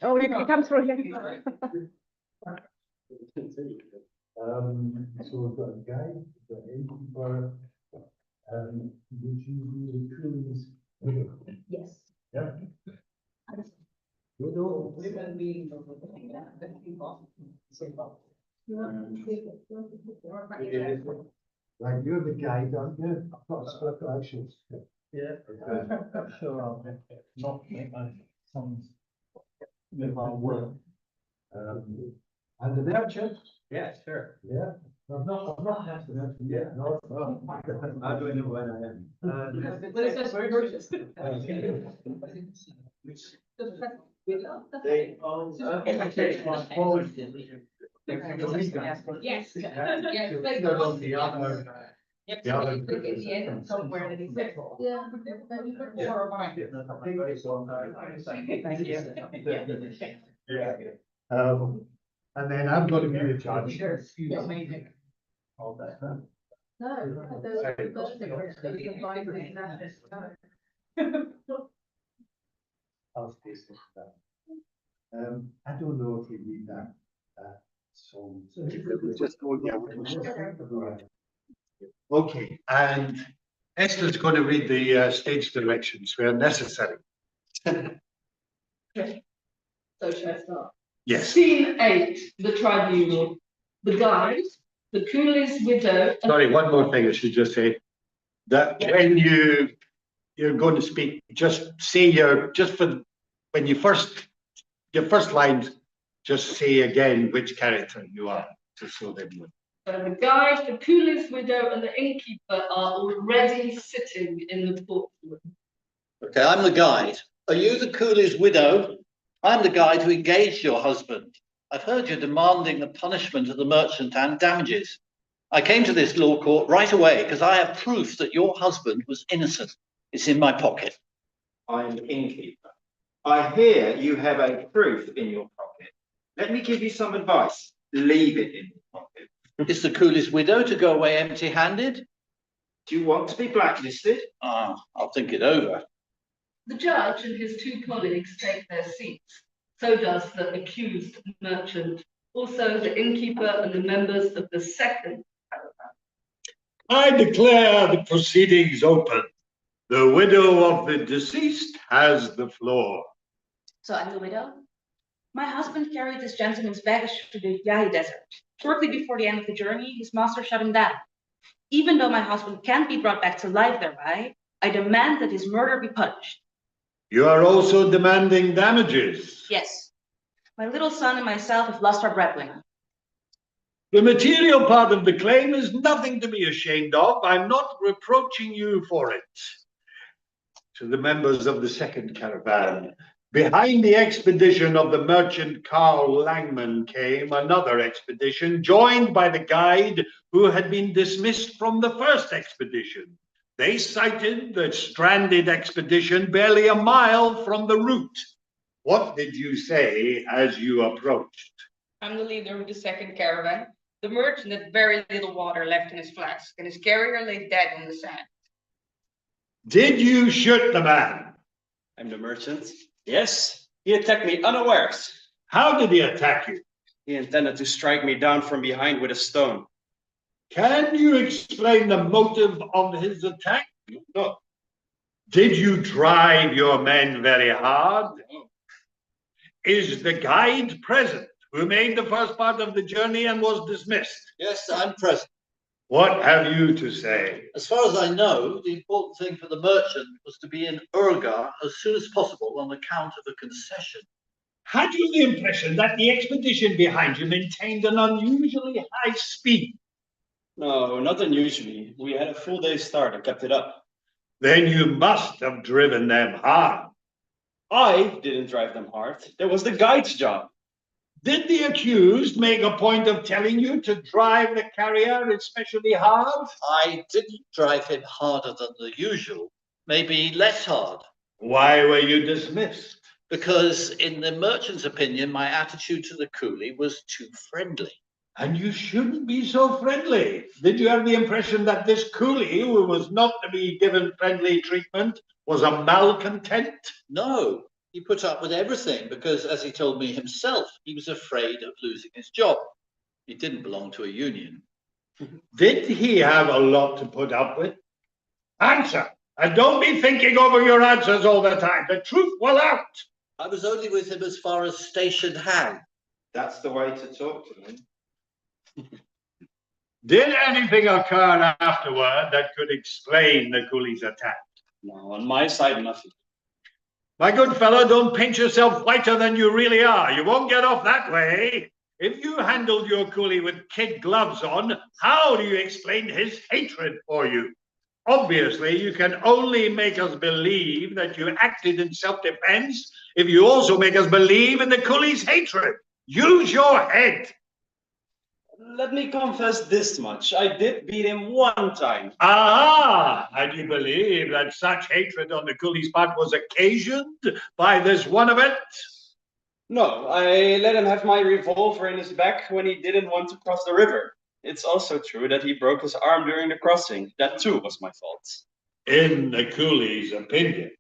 Oh, you can come through here. So we've got a guide, we've got innkeeper, would you be the Yes. Yeah. Widow. We've been meeting. Right, you're the guide, aren't you? I've got a split collections. Yeah, sure, I'll not make my sons live our work. And the merchant? Yeah, sure. Yeah. I've not had the merchant yet, no. How do I know when I am? But it says purchase. They own. Yes. The other. In the end, somewhere that he said. Yeah. Thank you. Yeah. And then I'm going to be the judge. Amazing. All that, huh? No, there's a vibrant I'll stay with that. I don't know if we need that song. Okay, and Esther's going to read the stage directions where necessary. So should I start? Yes. Scene 8, the tribunal. The guide, the coolie's widow. Sorry, one more thing I should just say. That when you're going to speak, just say your first lines, just say again which character you are, just so they know. The guide, the coolie's widow, and the innkeeper are already sitting in the courtroom. Okay, I'm the guide. Are you the coolie's widow? I'm the guide who engaged your husband. I've heard you're demanding the punishment of the merchant and damages. I came to this law court right away because I have proof that your husband was innocent. It's in my pocket. I'm the innkeeper. I hear you have a proof in your pocket. Let me give you some advice. Leave it in your pocket. Is the coolie's widow to go away empty-handed? Do you want to be blacklisted? I'll think it over. The judge and his 2 colleagues take their seats. So does the accused merchant. Also the innkeeper and the members of the second caravan. I declare the proceedings open. The widow of the deceased has the floor. So I'm the widow? My husband carried this gentleman's baggage to the Yahi Desert. Shortly before the end of the journey, his master shut him down. Even though my husband can't be brought back to life thereby, I demand that his murder be punished. You are also demanding damages. Yes. My little son and myself have lost our breadwinner. The material part of the claim is nothing to be ashamed of. I'm not reproaching you for it. To the members of the second caravan, behind the expedition of the merchant Carl Langman came another expedition joined by the guide who had been dismissed from the first expedition. They sighted the stranded expedition barely a mile from the route. What did you say as you approached? I'm the leader of the second caravan. The merchant had very little water left in his flask, and his carrier lay dead in the sand. Did you shoot the man? I'm the merchant. Yes, he attacked me unawares. How did he attack you? He intended to strike me down from behind with a stone. Can you explain the motive of his attack? No. Did you drive your men very hard? No. Is the guide present who made the first part of the journey and was dismissed? Yes, I'm present. What have you to say? As far as I know, the important thing for the merchant was to be in Urga as soon as possible on account of a concession. Had you the impression that the expedition behind you maintained an unusually high speed? No, not unusually. We had a full day's start and kept it up. Then you must have driven them hard. I didn't drive them hard. That was the guide's job. Did the accused make a point of telling you to drive the carrier especially hard? I didn't drive him harder than the usual, maybe less hard. Why were you dismissed? Because in the merchant's opinion, my attitude to the coolie was too friendly. And you shouldn't be so friendly. Did you have the impression that this coolie, who was not to be given friendly treatment, was a malcontent? No, he put up with everything because, as he told me himself, he was afraid of losing his job. He didn't belong to a union. Did he have a lot to put up with? Answer, and don't be thinking over your answers all the time. The truth will out. I was only with him as far as Station Hang. That's the way to talk to them. Did anything occur afterward that could explain the coolie's attack? No, on my side, nothing. My good fellow, don't paint yourself whiter than you really are. You won't get off that way. If you handled your coolie with kid gloves on, how do you explain his hatred for you? Obviously, you can only make us believe that you acted in self-defense if you also make us believe in the coolie's hatred. Use your head. Let me confess this much. I did beat him one time. Ah, and you believe that such hatred on the coolie's part was occasioned by this one event? No, I let him have my revolver in his back when he didn't want to cross the river. It's also true that he broke his arm during the crossing. That too was my fault. In the coolie's opinion.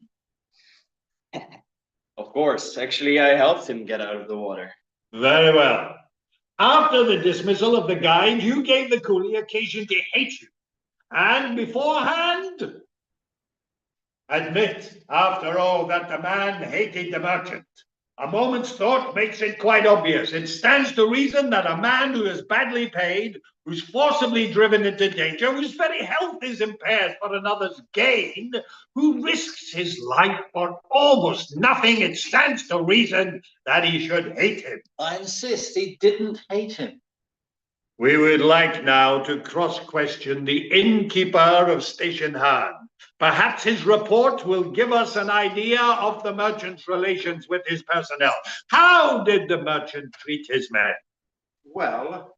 Of course, actually I helped him get out of the water. Very well. After the dismissal of the guide, you gave the coolie occasion to hate you. And beforehand, admit, after all, that the man hated the merchant. A moment's thought makes it quite obvious. It stands to reason that a man who is badly paid, who's forcibly driven into danger, whose very health is impaired for another's gain, who risks his life for almost nothing, it stands to reason that he should hate him. I insist he didn't hate him. We would like now to cross-question the innkeeper of Station Han. Perhaps his report will give us an idea of the merchant's relations with his personnel. How did the merchant treat his men? Well,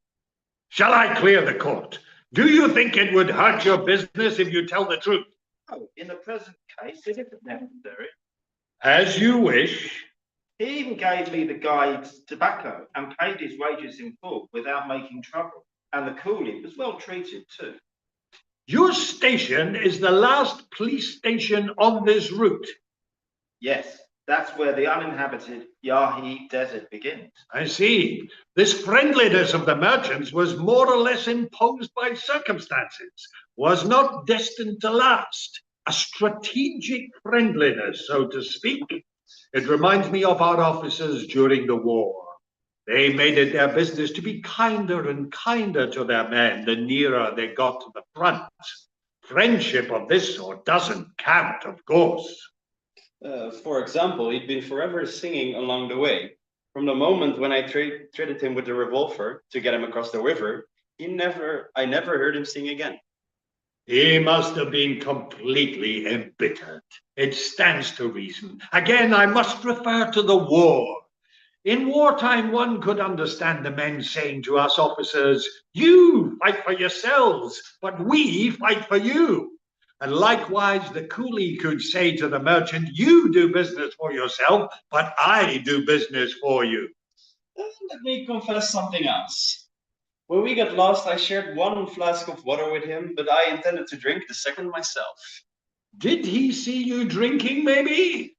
Shall I clear the court? Do you think it would hurt your business if you tell the truth? oh, in the present case, it isn't necessary. As you wish. He even gave me the guide's tobacco and paid his wages in full without making trouble. And the coolie was well treated too. Your station is the last police station on this route. Yes, that's where the uninhabited Yahi Desert begins. I see. This friendliness of the merchants was more or less imposed by circumstances, was not destined to last. A strategic friendliness, so to speak. It reminds me of our officers during the war. They made it their business to be kinder and kinder to their men the nearer they got to the front. Friendship of this sort doesn't count, of course. For example, he'd been forever singing along the way. From the moment when I treated him with the revolver to get him across the river, I never heard him sing again. He must have been completely embittered. It stands to reason. Again, I must refer to the war. In wartime, one could understand the men saying to us officers, "You fight for yourselves, but we fight for you." And likewise, the coolie could say to the merchant, "You do business for yourself, but I do business for you." Let me confess something else. When we got lost, I shared one flask of water with him, but I intended to drink the second myself. Did he see you drinking, maybe?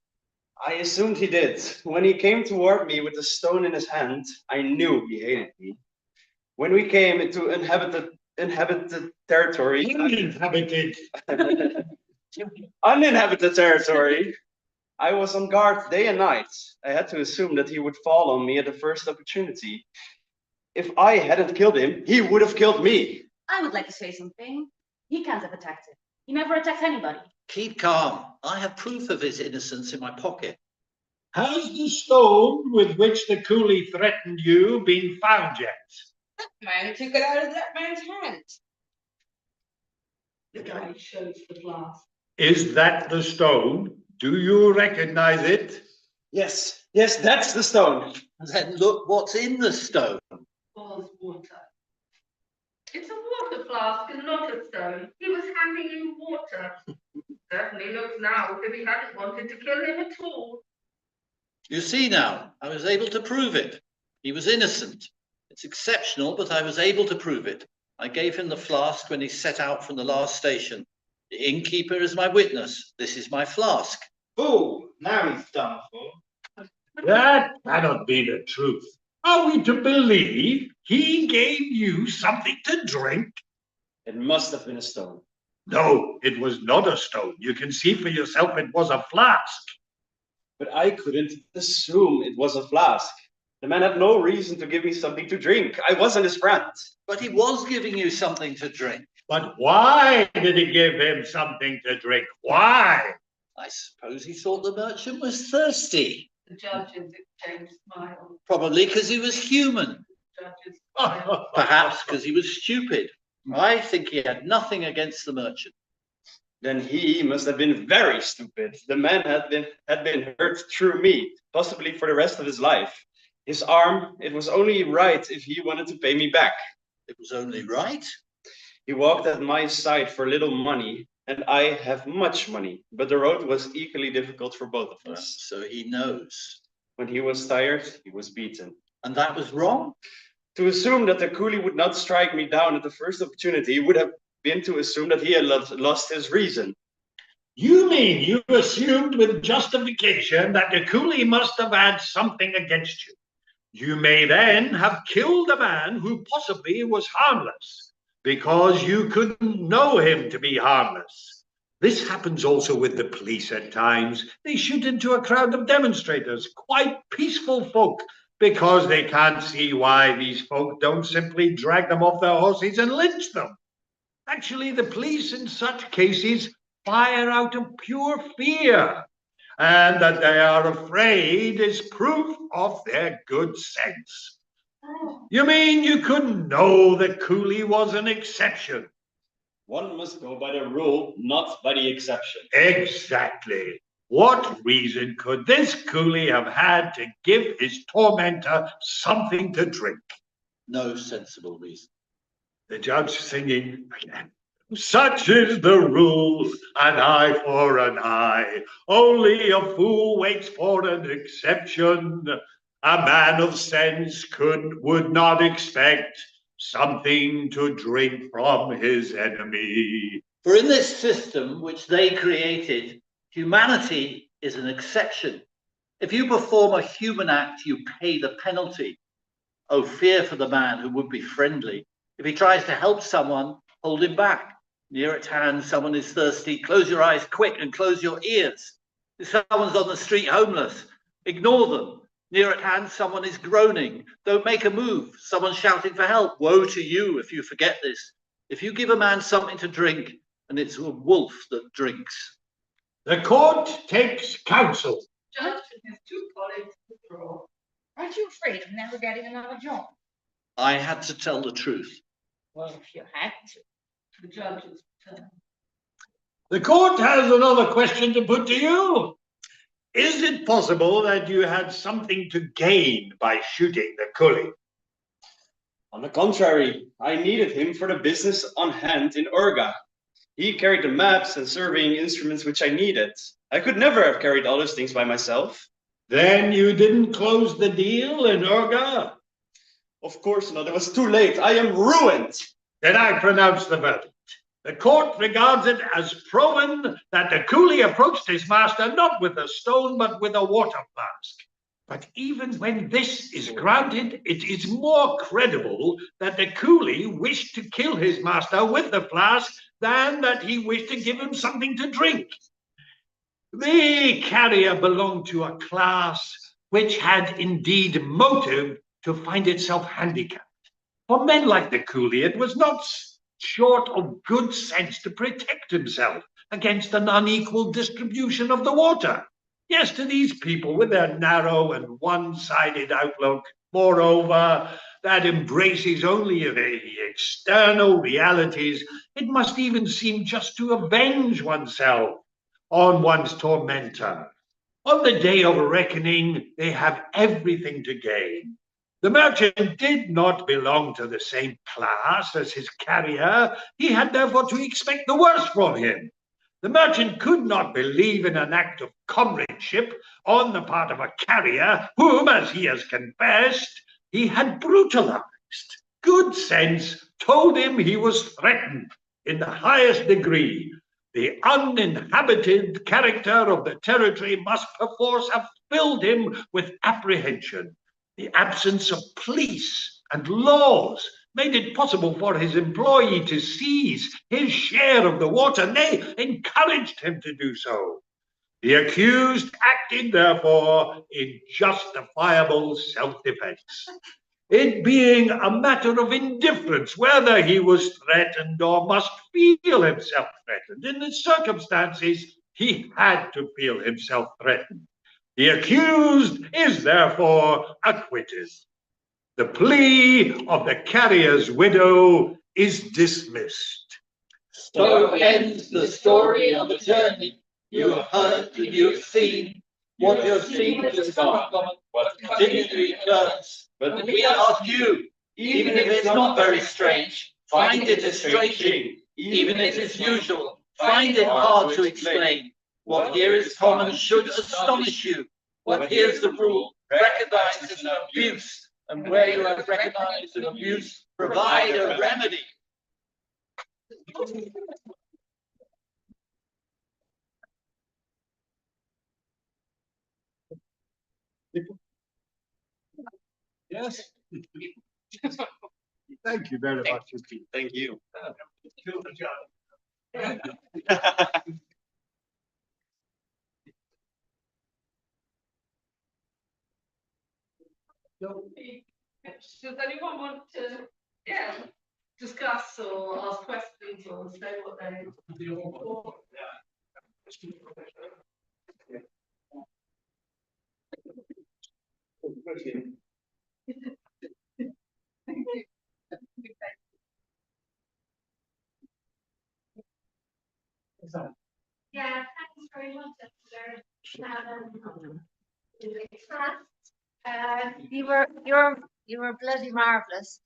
I assumed he did. When he came toward me with the stone in his hand, I knew he hated me. When we came into uninhabited territory, uninhabited territory, I was on guard day and night. I had to assume that he would fall on me at the first opportunity. If I hadn't killed him, he would have killed me. I would like to say something. He can't have attacked him. He never attacks anybody. Keep calm. I have proof of his innocence in my pocket. Has the stone with which the coolie threatened you been found yet? That man took it out of that man's hand. The guy shows the glass. Is that the stone? Do you recognize it? Yes, that's the stone. Then look what's in the stone. Pours water. It's a water flask and not a stone. He was handing you water. Certainly looks now as if he hadn't wanted to kill him at all. You see now, I was able to prove it. He was innocent. It's exceptional, but I was able to prove it. I gave him the flask when he set out from the last station. The innkeeper is my witness. This is my flask. Fool, now he's done for. That cannot be the truth. Are we to believe he gave you something to drink? It must have been a stone. No, it was not a stone. You can see for yourself it was a flask. But I couldn't assume it was a flask. The man had no reason to give me something to drink. I wasn't his friend. But he was giving you something to drink. But why did he give him something to drink? Why? I suppose he thought the merchant was thirsty. The judges exchanged smiles. Probably because he was human. Judges smiled. Perhaps because he was stupid. I think he had nothing against the merchant. Then he must have been very stupid. The man had been hurt through me, possibly for the rest of his life. His arm, it was only right if he wanted to pay me back. It was only right. He walked at my side for little money, and I have much money, but the road was equally difficult for both of us. So he knows. When he was tired, he was beaten. And that was wrong? To assume that the coolie would not strike me down at the first opportunity would have been to assume that he had lost his reason. You mean you assumed with justification that the coolie must have had something against you? You may then have killed a man who possibly was harmless, because you couldn't know him to be harmless. This happens also with the police at times. They shoot into a crowd of demonstrators, quite peaceful folk, because they can't see why these folk don't simply drag them off their horses and lynch them. Actually, the police in such cases fire out of pure fear, and that they are afraid is proof of their good sense. You mean you couldn't know the coolie was an exception? One must go by the rule, not by the exception. Exactly. What reason could this coolie have had to give his tormentor something to drink? No sensible reason. The judge singing again. Such is the rule, an eye for an eye. Only a fool waits for an exception. A man of sense would not expect something to drink from his enemy. For in this system which they created, humanity is an exception. If you perform a human act, you pay the penalty. Oh, fear for the man who would be friendly. If he tries to help someone, hold him back. Near at hand, someone is thirsty. Close your eyes quick and close your ears. If someone's on the street homeless, ignore them. Near at hand, someone is groaning. Don't make a move. Someone's shouting for help. Woe to you if you forget this. If you give a man something to drink, and it's a wolf that drinks. The court takes counsel. Judge and his two colleagues withdraw. Aren't you afraid of never getting another job? I had to tell the truth. Well, if you had to. The judge's turn. The court has another question to put to you. Is it possible that you had something to gain by shooting the coolie? On the contrary, I needed him for the business on hand in Urga. He carried the maps and surveying instruments which I needed. I could never have carried all those things by myself. Then you didn't close the deal in Urga? Of course not, it was too late. I am ruined. Then I pronounce the verdict. The court regards it as proven that the coolie approached his master not with a stone, but with a water flask. But even when this is granted, it is more credible that the coolie wished to kill his master with the flask than that he wished to give him something to drink. The carrier belonged to a class which had indeed motive to find itself handicapped. For men like the coolie, it was not short of good sense to protect himself against an unequal distribution of the water. Yes, to these people with their narrow and one-sided outlook, moreover, that embraces only the external realities, it must even seem just to avenge oneself on one's tormentor. On the day of reckoning, they have everything to gain. The merchant did not belong to the same class as his carrier. He had therefore to expect the worst from him. The merchant could not believe in an act of comradeship on the part of a carrier whom, as he has confessed, he had brutalized. Good sense told him he was threatened in the highest degree. The uninhabited character of the territory must perforce have filled him with apprehension. The absence of police and laws made it possible for his employee to seize his share of the water, nay, encouraged him to do so. The accused acted, therefore, in justifiable self-defense, it being a matter of indifference whether he was threatened or must feel himself threatened. In the circumstances, he had to feel himself threatened. The accused is therefore acquitted. The plea of the carrier's widow is dismissed. So ends the story of the journey. You have heard and you have seen. What you have seen is gone. What continually occurs. But we ask you, even if it's not very strange, find it estranging. Even if it's usual, find it hard to explain. What here is common should astonish you. What here's the rule, recognize as an abuse. And where you have recognized an abuse, provide a remedy. Yes. Thank you very much. Thank you. Does anyone want to, discuss or ask questions or say what they? Yeah, thanks very much, Esther. You were bloody marvelous.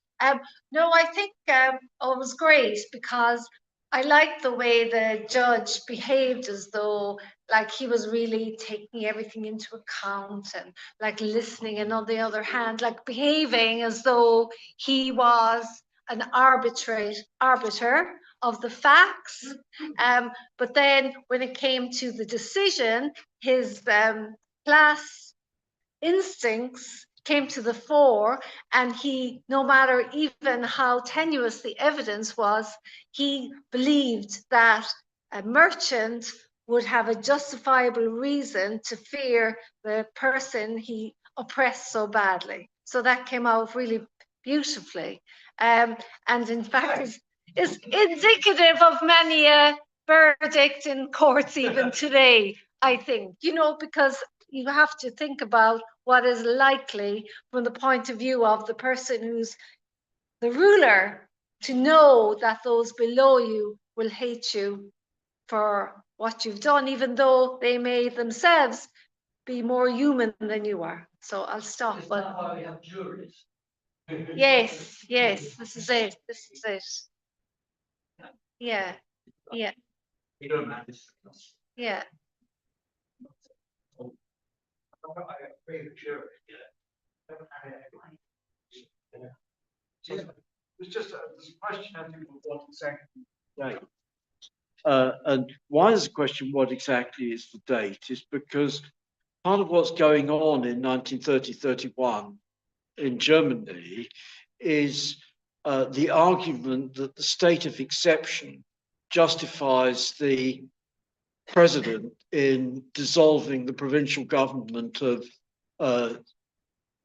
No, I think it was great because I liked the way the judge behaved as though like he was really taking everything into account and like listening, and on the other hand, like behaving as though he was an arbiter of the facts. But then when it came to the decision, his class instincts came to the fore, and he, no matter even how tenuous the evidence was, he believed that a merchant would have a justifiable reason to fear the person he oppressed so badly. So that came out really beautifully. And in fact, is indicative of many a verdict in courts even today, I think, you know, because you have to think about what is likely from the point of view of the person who's the ruler, to know that those below you will hate you for what you've done, even though they may themselves be more human than you are. So I'll stop. Is that why we have juries? Yes, yes, this is it. This is it. Yeah, yeah, You don't have this. yeah. I agree with jury, yeah. It was just a question, I think, of what exactly date. And why is the question what exactly is the date is because part of what's going on in 1930-31 in Germany is the argument that the state of exception justifies the president in dissolving the provincial government of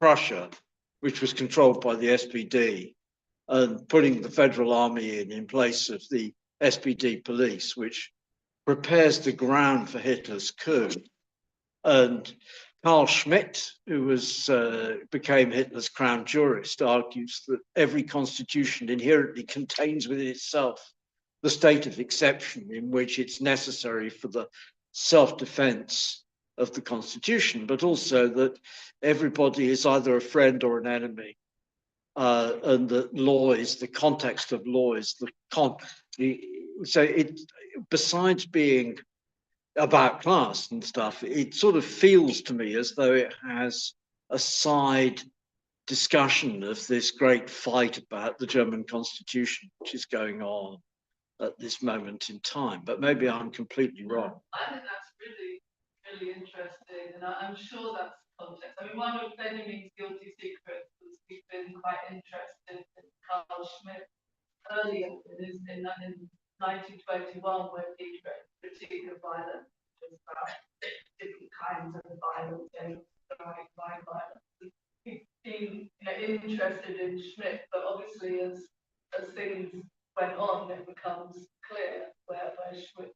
Prussia, which was controlled by the SPD, and putting the federal army in place of the SPD police, which prepares the ground for Hitler's coup. And Carl Schmitt, who became Hitler's crown jurist, argues that every constitution inherently contains within itself the state of exception in which it's necessary for the self-defense of the constitution, but also that everybody is either a friend or an enemy. And that law is the context of law is so it, besides being about class and stuff, it sort of feels to me as though it has a side discussion of this great fight about the German constitution, which is going on at this moment in time. But maybe I'm completely wrong. I think that's really, really interesting, and I'm sure that's context. I mean, one of Benjamin's guilty secrets was he's been quite interested in Carl Schmitt earlier in 1921 when he read Critique of Violence, which was about different kinds of violence and violence. He's been interested in Schmitt, but obviously as things went on, it becomes clear where Schmitt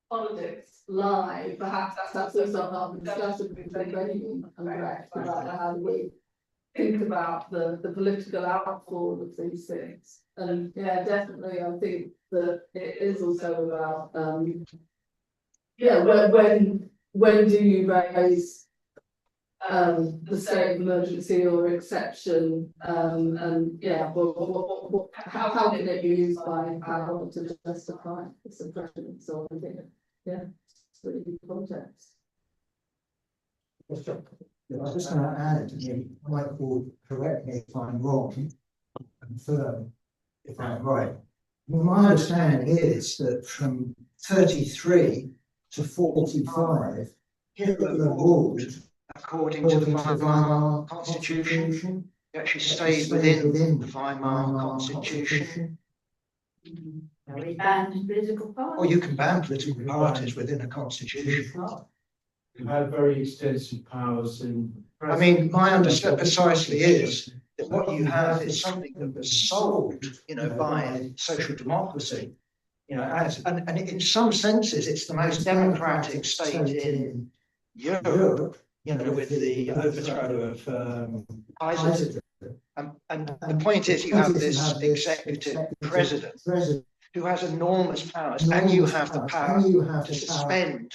politics lie. Perhaps that's also how the discussion between Benjamin and Brecht about how we think about the political outfall of these things. And yeah, definitely, I think that it is also about when do you raise the state of emergency or exception, and yeah, how can it be used by power to justify the suppression? So I think, yeah, it's really good context. I was just going to add, Michael, correct me if I'm wrong, confirm if I'm right. Well, my understanding is that from 33 to 45, Hitler ruled according to the Weimar Constitution. He actually stayed within the Weimar Constitution. We banned political parties. Or you can ban political parties within a constitution. You had very extensive powers in. I mean, my understanding precisely is that what you have is something that was sold, by social democracy. And in some senses, it's the most democratic state in Europe. With the overthrow of Kaiser. And the point is, you have this executive president who has enormous powers, and you have the power to suspend,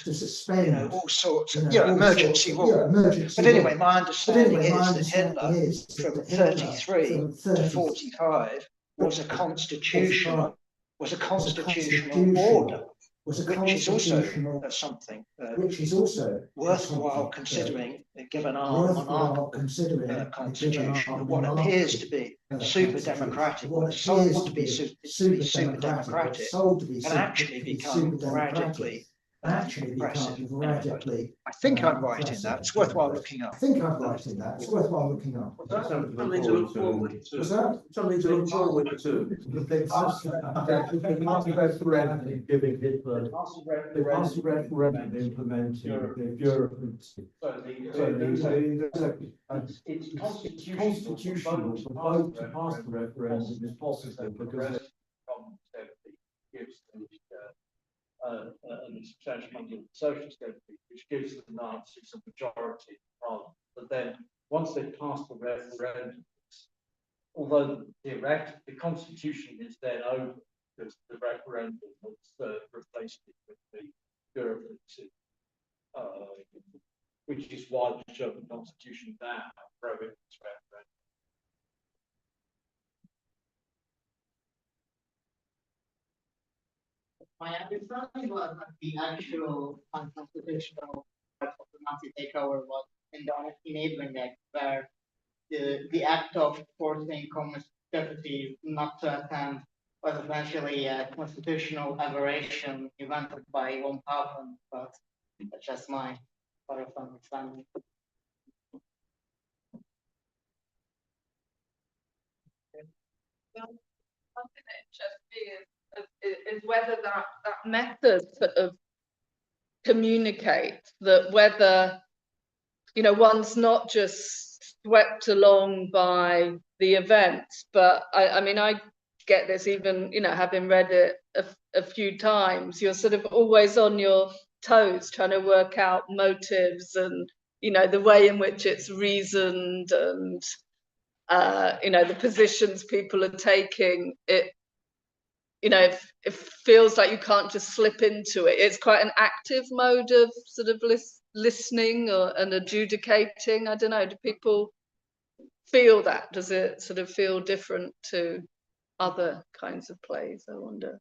all sorts of emergency law. But anyway, my understanding is that Hitler, from 33 to 45, was a constitutional order. Which is also something worthwhile considering, given our monarchical constitution, what appears to be super democratic, what is sold to be super democratic, can actually become radically actually become radically. I think I'm right in that. It's worthwhile looking I up. think I'm right in that. It's worthwhile looking up. Something to look forward to. Was that? Something to look forward to. They passed the referendum giving Hitler, they passed the referendum implementing the bureaucracy. It's constitutional for both to pass the referendum is possible because gives an substantial amount of socialist democracy, which gives the Nazis a majority. But then, once they pass the referendum, although the constitution is then over, because the referendum has replaced it with the bureaucracy, which is why the German constitution now prohibits referendum. My understanding was that the actual unconstitutional part of the Nazi takeover was in the enabling act, where the act of forcing communist deputies not to attend was essentially a constitutional aberration invented by von Papen, but that's just my part of understanding. Something that interests me is whether that method sort of communicates that, whether, you know, one's not just swept along by the events, but I mean, I get this even, you know, having read it a few times, you're sort of always on your toes trying to work out motives and, you know, the way in which it's reasoned and you know, the positions people are taking. It, you know, it feels like you can't just slip into it. It's quite an active mode of sort of listening and adjudicating. I don't know, do people feel that? Does it sort of feel different to other kinds of plays? I wonder.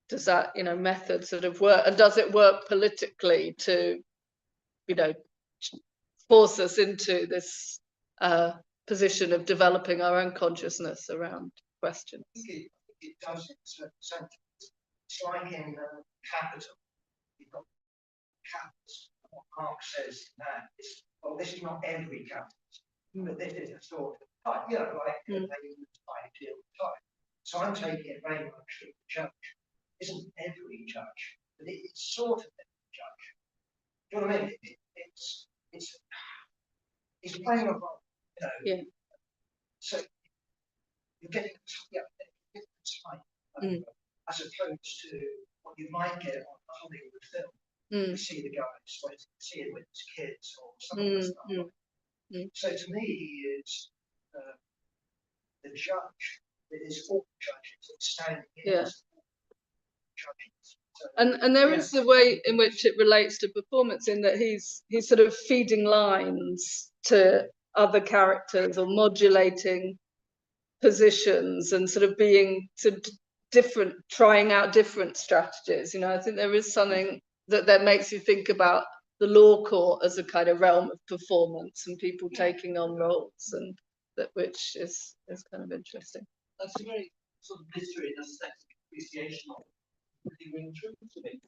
Does that, you know, method sort of work, and does it work politically to, you know, force us into this position of developing our own consciousness around questions? It does in a certain sense. It's like in capital. You've got capitals. What Marx says that is, well, this is not every capitalism, but this is a sort of type, you know, like they use ideal type. So I'm taking it very much that the judge isn't every judge, but it's sort of every judge. Do you know what I mean? It's playing a role, you know. Yeah. So you're getting type as opposed to what you might get on a Hollywood film. You see the guy see it with his kids or something like that. So to me, he is the judge. It is all judges standing in as judges. So, and there is the way in which it relates to performance, in that he's sort of feeding lines to other characters or modulating positions and sort of being sort of different, trying out different strategies. You know, I think there is something that makes you think about the law court as a kind of realm of performance and people taking on roles, and that, which is kind of interesting. That's a very sort of literary and aesthetic appreciation of it. Really ring true to me.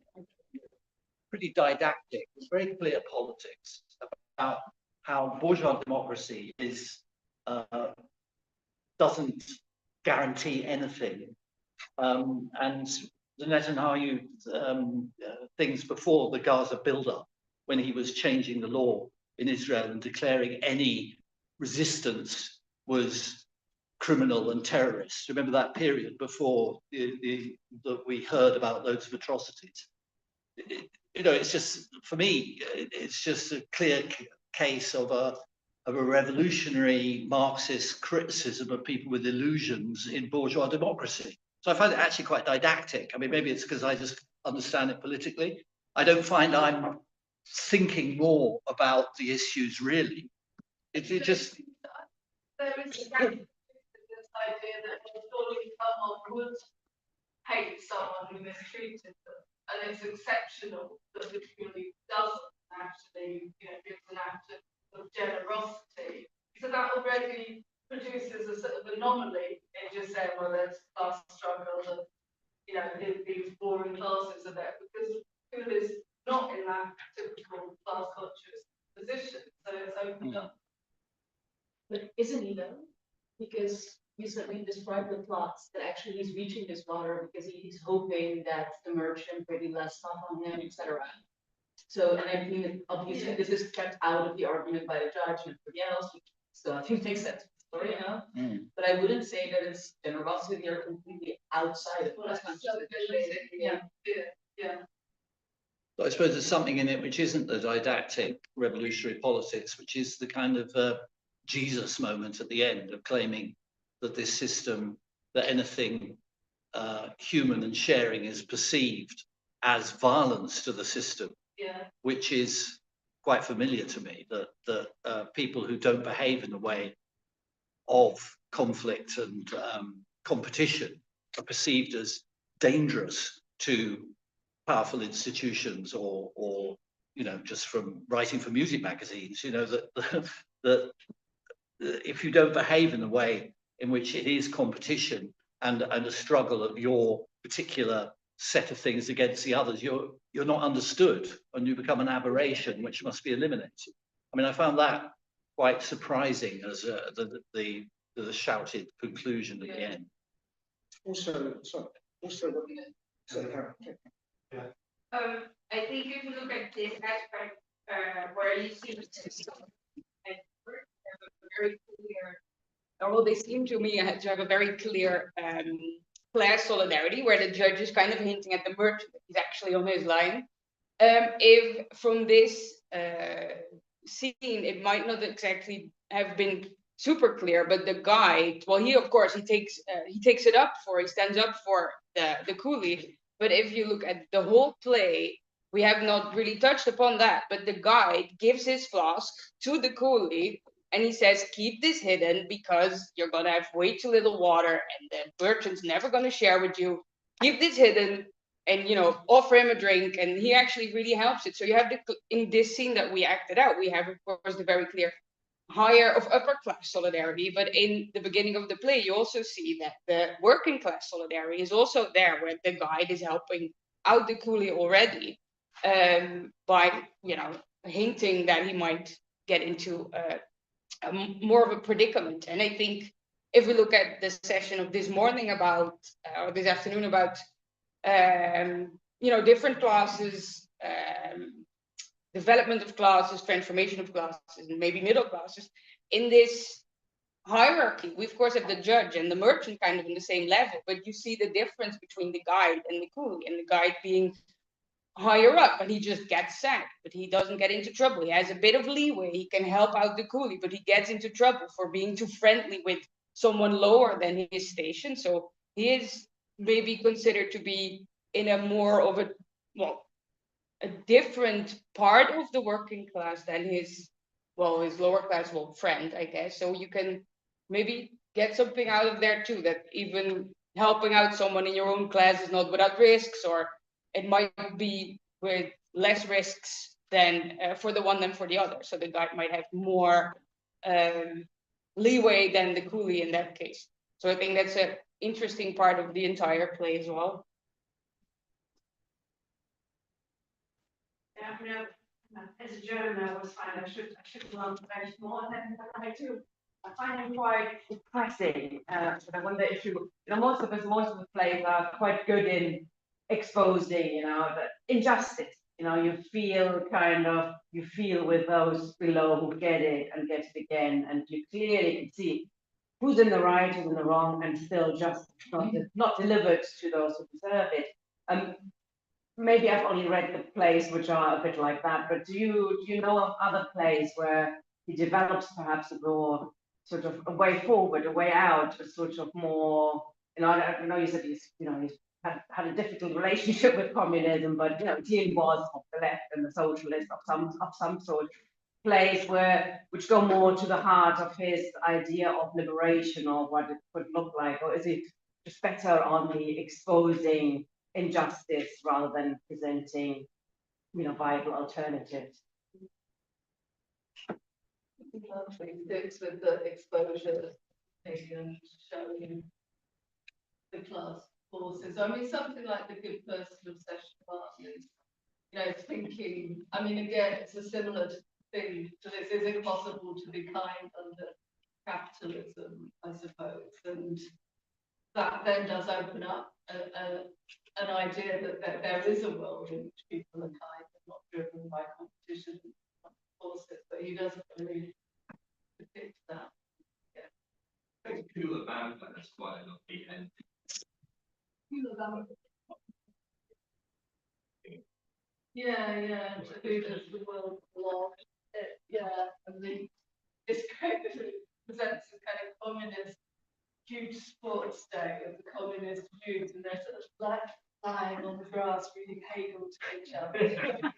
Pretty didactic, very clear politics about how bourgeois democracy is doesn't guarantee anything, and the Netanyahu things before the Gaza build-up, when he was changing the law in Israel and declaring any resistance was criminal and terrorist. Remember that period before that we heard about loads of atrocities. You know, it's just, for me, it's just a clear case of a revolutionary Marxist criticism of people with illusions in bourgeois democracy. So I find it actually quite didactic. I mean, maybe it's because I just understand it politically. I don't find I'm thinking more about the issues, really. It just... There is this idea that surely someone would hate someone who mistreated them, and it's exceptional that it really doesn't actually, you know, gives an act of generosity. So that already produces a sort of anomaly in just saying, well, there's class struggle and, you know, these boring classes are there, because Cool is But isn't he though? Because you certainly described the plots that actually he's reaching this water because he's hoping that the merchant will be less tough on him, etc. So, and I mean, obviously, this is kept out of the argument by the judge and everybody else. So I think makes sense, story, you know. But I wouldn't say that it's generosity or completely outside of yeah. Yeah. But I suppose there's something in it which isn't the didactic revolutionary politics, which is the kind of Jesus moment at the end of claiming that this system, that anything human and sharing is perceived as violence to the system, which is quite familiar to me, that people who don't behave in the way of conflict and competition are perceived as dangerous to powerful institutions, or you know, just from writing for music magazines, you know, that if you don't behave in the way in which it is competition and a struggle of your particular set of things against the others, you're not understood, and you become an aberration which must be eliminated. I mean, I found that quite surprising as the shouted conclusion at the end. Also, I think if you look at this aspect where you see very clear, although they seem to me to have a very clear class solidarity, where the judge is kind of hinting at the merchant that he's actually on his line. If from this scene, it might not exactly have been super clear, but the guide, well, he of course he takes it up for, he stands up for the coolie. But if you look at the whole play, we have not really touched upon that. But the guide gives his flask to the coolie, and he says, keep this hidden because you're gonna have way too little water, and the merchant's never gonna share with you. Keep this hidden, and you know, offer him a drink, and he actually really helps it. So you have in this scene that we acted out, we have of course the very clear higher of upper class solidarity, but in the beginning of the play you also see that the working class solidarity is also there, where the guide is helping out the coolie already, by, you know, hinting that he might get into more of a predicament. And I think if we look at the session of this morning about or this afternoon about you know, different classes, development of classes, transformation of classes, and maybe middle classes, in this hierarchy, we of course have the judge and the merchant kind of in the same level, but you see the difference between the guide and the coolie, and the guide being higher up, and he just gets sacked, but he doesn't get into trouble. He has a bit of leeway, he can help out the coolie, but he gets into trouble for being too friendly with someone lower than his station. So he is maybe considered to be in a more of a, well, a different part of the working class than his, well, his lower class, well, friend, I guess. So you can maybe get something out of there too, that even helping out someone in your own class is not without risks, or it might be with less risks than for the one than for the other. So the guy might have more leeway than the coolie in that case. So I think that's an interesting part of the entire play as well. Yeah, you know, as a German, I always find I should learn French more, and I do. I find them quite depressing. But I wonder if you know, most of the plays are quite good in exposing, you know, the injustice. You know, you feel with those below who get it and get it again, and you clearly can see who's in the right, who's in the wrong, and still just not delivered to those who deserve it. Maybe I've only read the plays which are a bit like that, but do you know of other plays where he develops perhaps a more sort of a way forward, a way out, a sort of more, you know, I know you said he's had a difficult relationship with communism, but you know, he was of the left and the socialist of some sort. Plays which go more to the heart of his idea of liberation, or what it could look like, or is it just better on the exposing injustice rather than presenting, you know, viable alternatives? Sticks with the exposure, maybe, and showing the class forces. I mean, something like the good person obsession of art is, you know, thinking. I mean, again, it's a similar thing to this. Is it possible to be kind under capitalism, I suppose, and that then does open up an idea that there is a world in which people are kind and not driven by competition and forces, but he doesn't really depict that. It's pure vampire, that's quite a lovely end. Yeah, to who does the world belong? Yeah, and this kind of presents a kind of communist huge sports day of the communist Jews, and they're sort of lying on the grass reading Hegel to each other.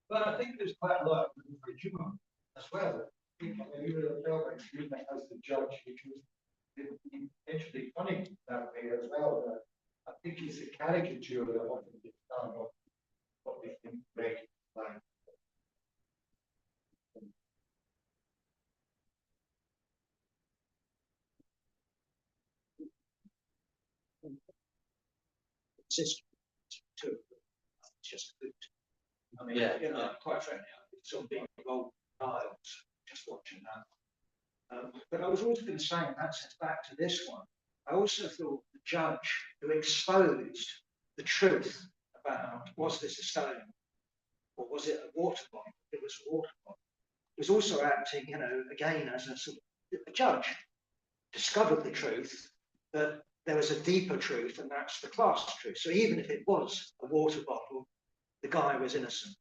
But I think there's quite a lot of room for humour as well. You know, you really felt like you as the judge, which was actually funny that way as well. I think it's a caricature that often gets done of what we think Brecht is like. It's just good. I mean, Yeah, you know, yeah. quite frankly, it's sort of being involved in trials, just watching that. But I was also going to say, in that sense, back to this one, I also thought the judge who exposed the truth about was this a stone or was it a water bottle? It was a water bottle. Was also acting, you know, again as a sort of a judge discovered the truth, but there was a deeper truth, and that's the class truth. So even if it was a water bottle, the guy was innocent.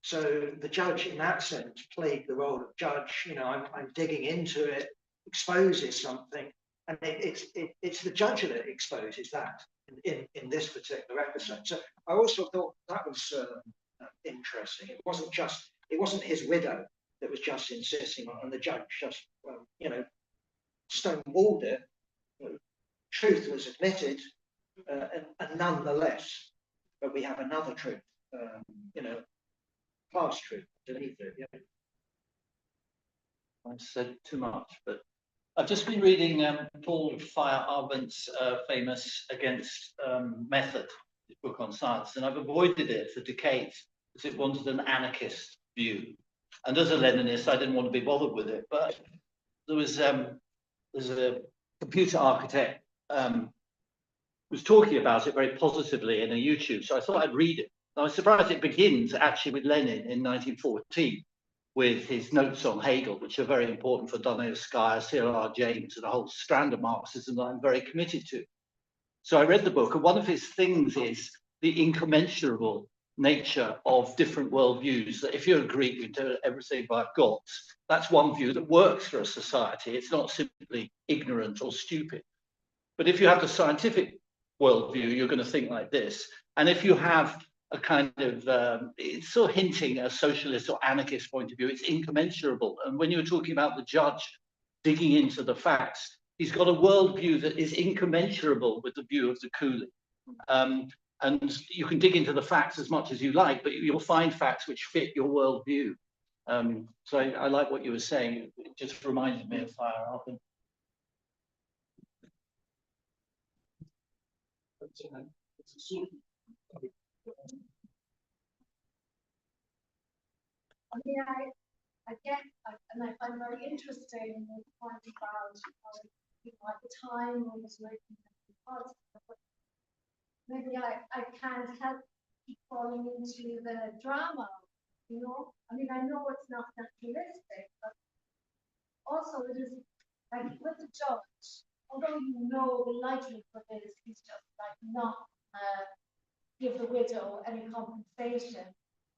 So the judge, in that sense, played the role of judge. You know, I'm digging into it, exposes something, and it's the judge that exposes that in this particular episode. So I also thought that was interesting. It wasn't his widow that was just insisting on, and the judge just, you know, stonewalled it. Truth was admitted, and nonetheless, but we have another truth, you know, class truth underneath it. Yeah. I've said too much, but I've just been reading Paul Feyerabend's famous Against Method, his book on science, and I've avoided it for decades because it wanted an anarchist view. And as a Leninist, I didn't want to be bothered with it, but there's a computer architect was talking about it very positively in a YouTube, so I thought I'd read it. I was surprised it begins actually with Lenin in 1914 with his notes on Hegel, which are very important for Dostoevsky, C.L.R. James, and a whole strand of Marxism that I'm very committed to. So I read the book, and one of his things is the incommensurable nature of different worldviews, that if you're a Greek, you do everything by gods. That's one view that works for a society. It's not simply ignorant or stupid. But if you have the scientific worldview, you're going to think like this. And if you have a kind of, it's sort of hinting a socialist or anarchist point of view, it's incommensurable. And when you were talking about the judge digging into the facts, he's got a worldview that is incommensurable with the view of the coolie. And you can dig into the facts as much as you like, but you'll find facts which fit your worldview. So I like what you were saying. It just reminded me of Feyerabend. I mean, I get, and I find very interesting the point about, you know, at the time when I was working at the maybe I can't help keep falling into the drama, you know? I mean, I know it's not naturalistic, but also it is like with the judge, although you know the likelihood is he's just like not give the widow any compensation.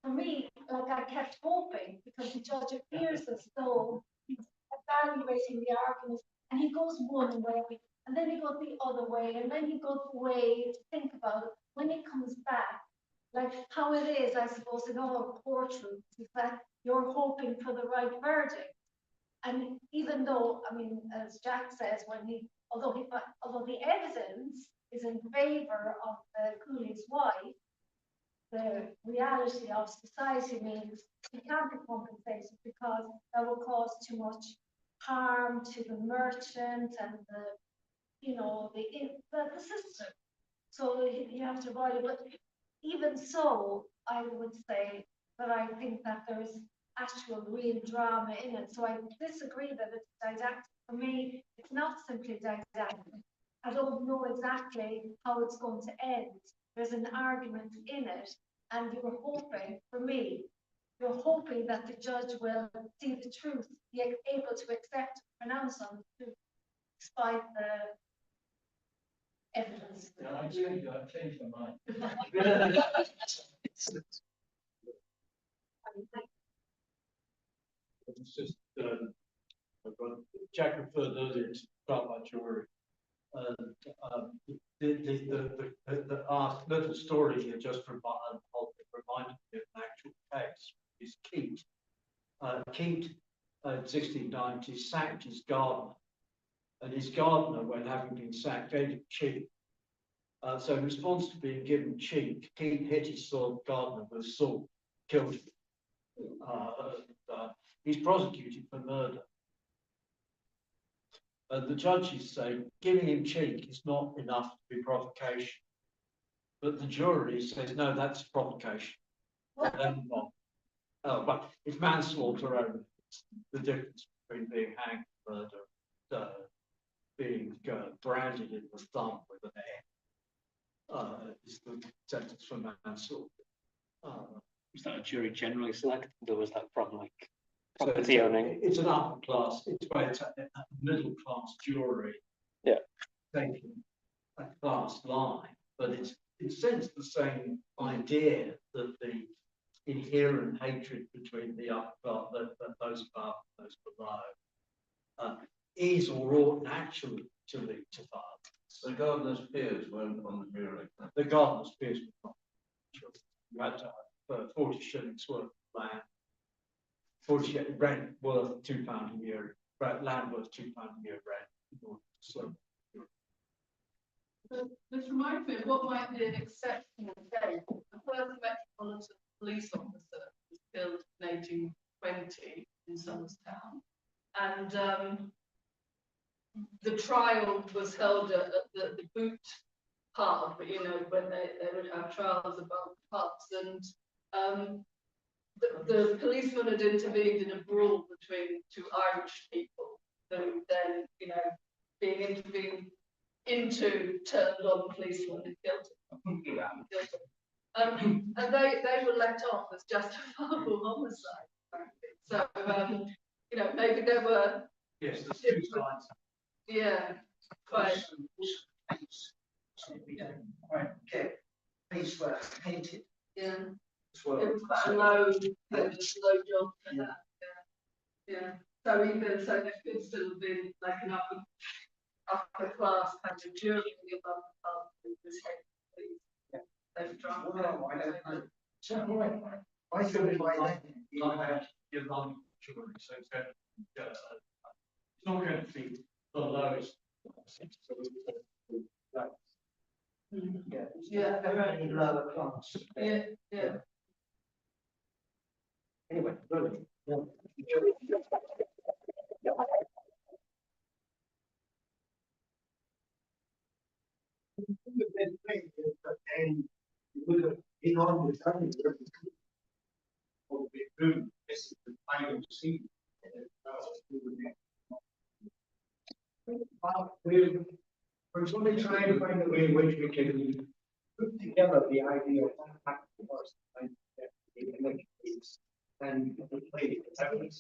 For me, like I kept hoping because the judge appears as though he's evaluating the argument and he goes one way and then he goes the other way and then he goes away to think about it. When he comes back, like how it is, I suppose, in all courtrooms, is that you're hoping for the right verdict. And even though, I mean, as Jack says, although the evidence is in favor of the coolie's wife, the reality of society means he can't be compensated because that will cause too much harm to the merchant and the, you know, the system. So you have to avoid it. But even so, I would say that I think that there's actual real drama in it. So I disagree that it's didactic. For me, it's not simply didactic. I don't know exactly how it's going to end. There's an argument in it, and you're hoping, for me, you're hoping that the judge will see the truth, be able to accept, pronounce on the truth, despite the evidence. Yeah, I changed my mind. It's just, Jack referred earlier to trial by jury. Our little story here just reminded me of an actual case. Is Keat. Keat, in 1690, sacked his gardener, and his gardener, when having been sacked, gave him cheek. So in response to being given cheek, Keat hit his gardener with a sword, killed him. He's prosecuted for murder. The judges say giving him cheek is not enough to be provocation. But the jury says, no, that's provocation. Oh, but it's manslaughter only. The difference between being hanged for murder, being branded in the thumb with an N, is the sentence for manslaughter. Was that a jury generally selected, or was that from like So property owning? it's an upper class, it's a middle class jury. Yeah. Taking a class line, but it's in a sense the same idea that the inherent hatred between the upper class, those above, those below, is or ought naturally to lead to violence. The gardener's peers weren't on the jury. The gardener's peers were not. You had to have 40 shillings worth of land. 40 rent worth £2 a year, land worth £2 a year rent. In order to serve. This reminds me of what might be an exceptional case. The first Metropolitan Police officer was killed in 1820 in Somerstown, and the trial was held at the Boot pub, you know, when they would have trials about pubs, and the policeman had intervened in a brawl between two Irish people, who then, you know, being intervened into, turned on the policeman and killed him. And they were let off as justifiable homicide, apparently. So, you know, maybe there were. Yes, there's two sides. Yeah, quite. Police were hated. Yeah. Well, it was quite a low job for that. Yeah. So even so, there could still have been like an upper class kind of jury above this they've tried. Well, I don't know. So I thought by then you had your long jury, so it's not going to be the lowest. Yeah, they're only lower class. Yeah. Anyway, brilliant. Yeah. We're only trying to find a way in which we can put together the idea of what happened was and the play evidence.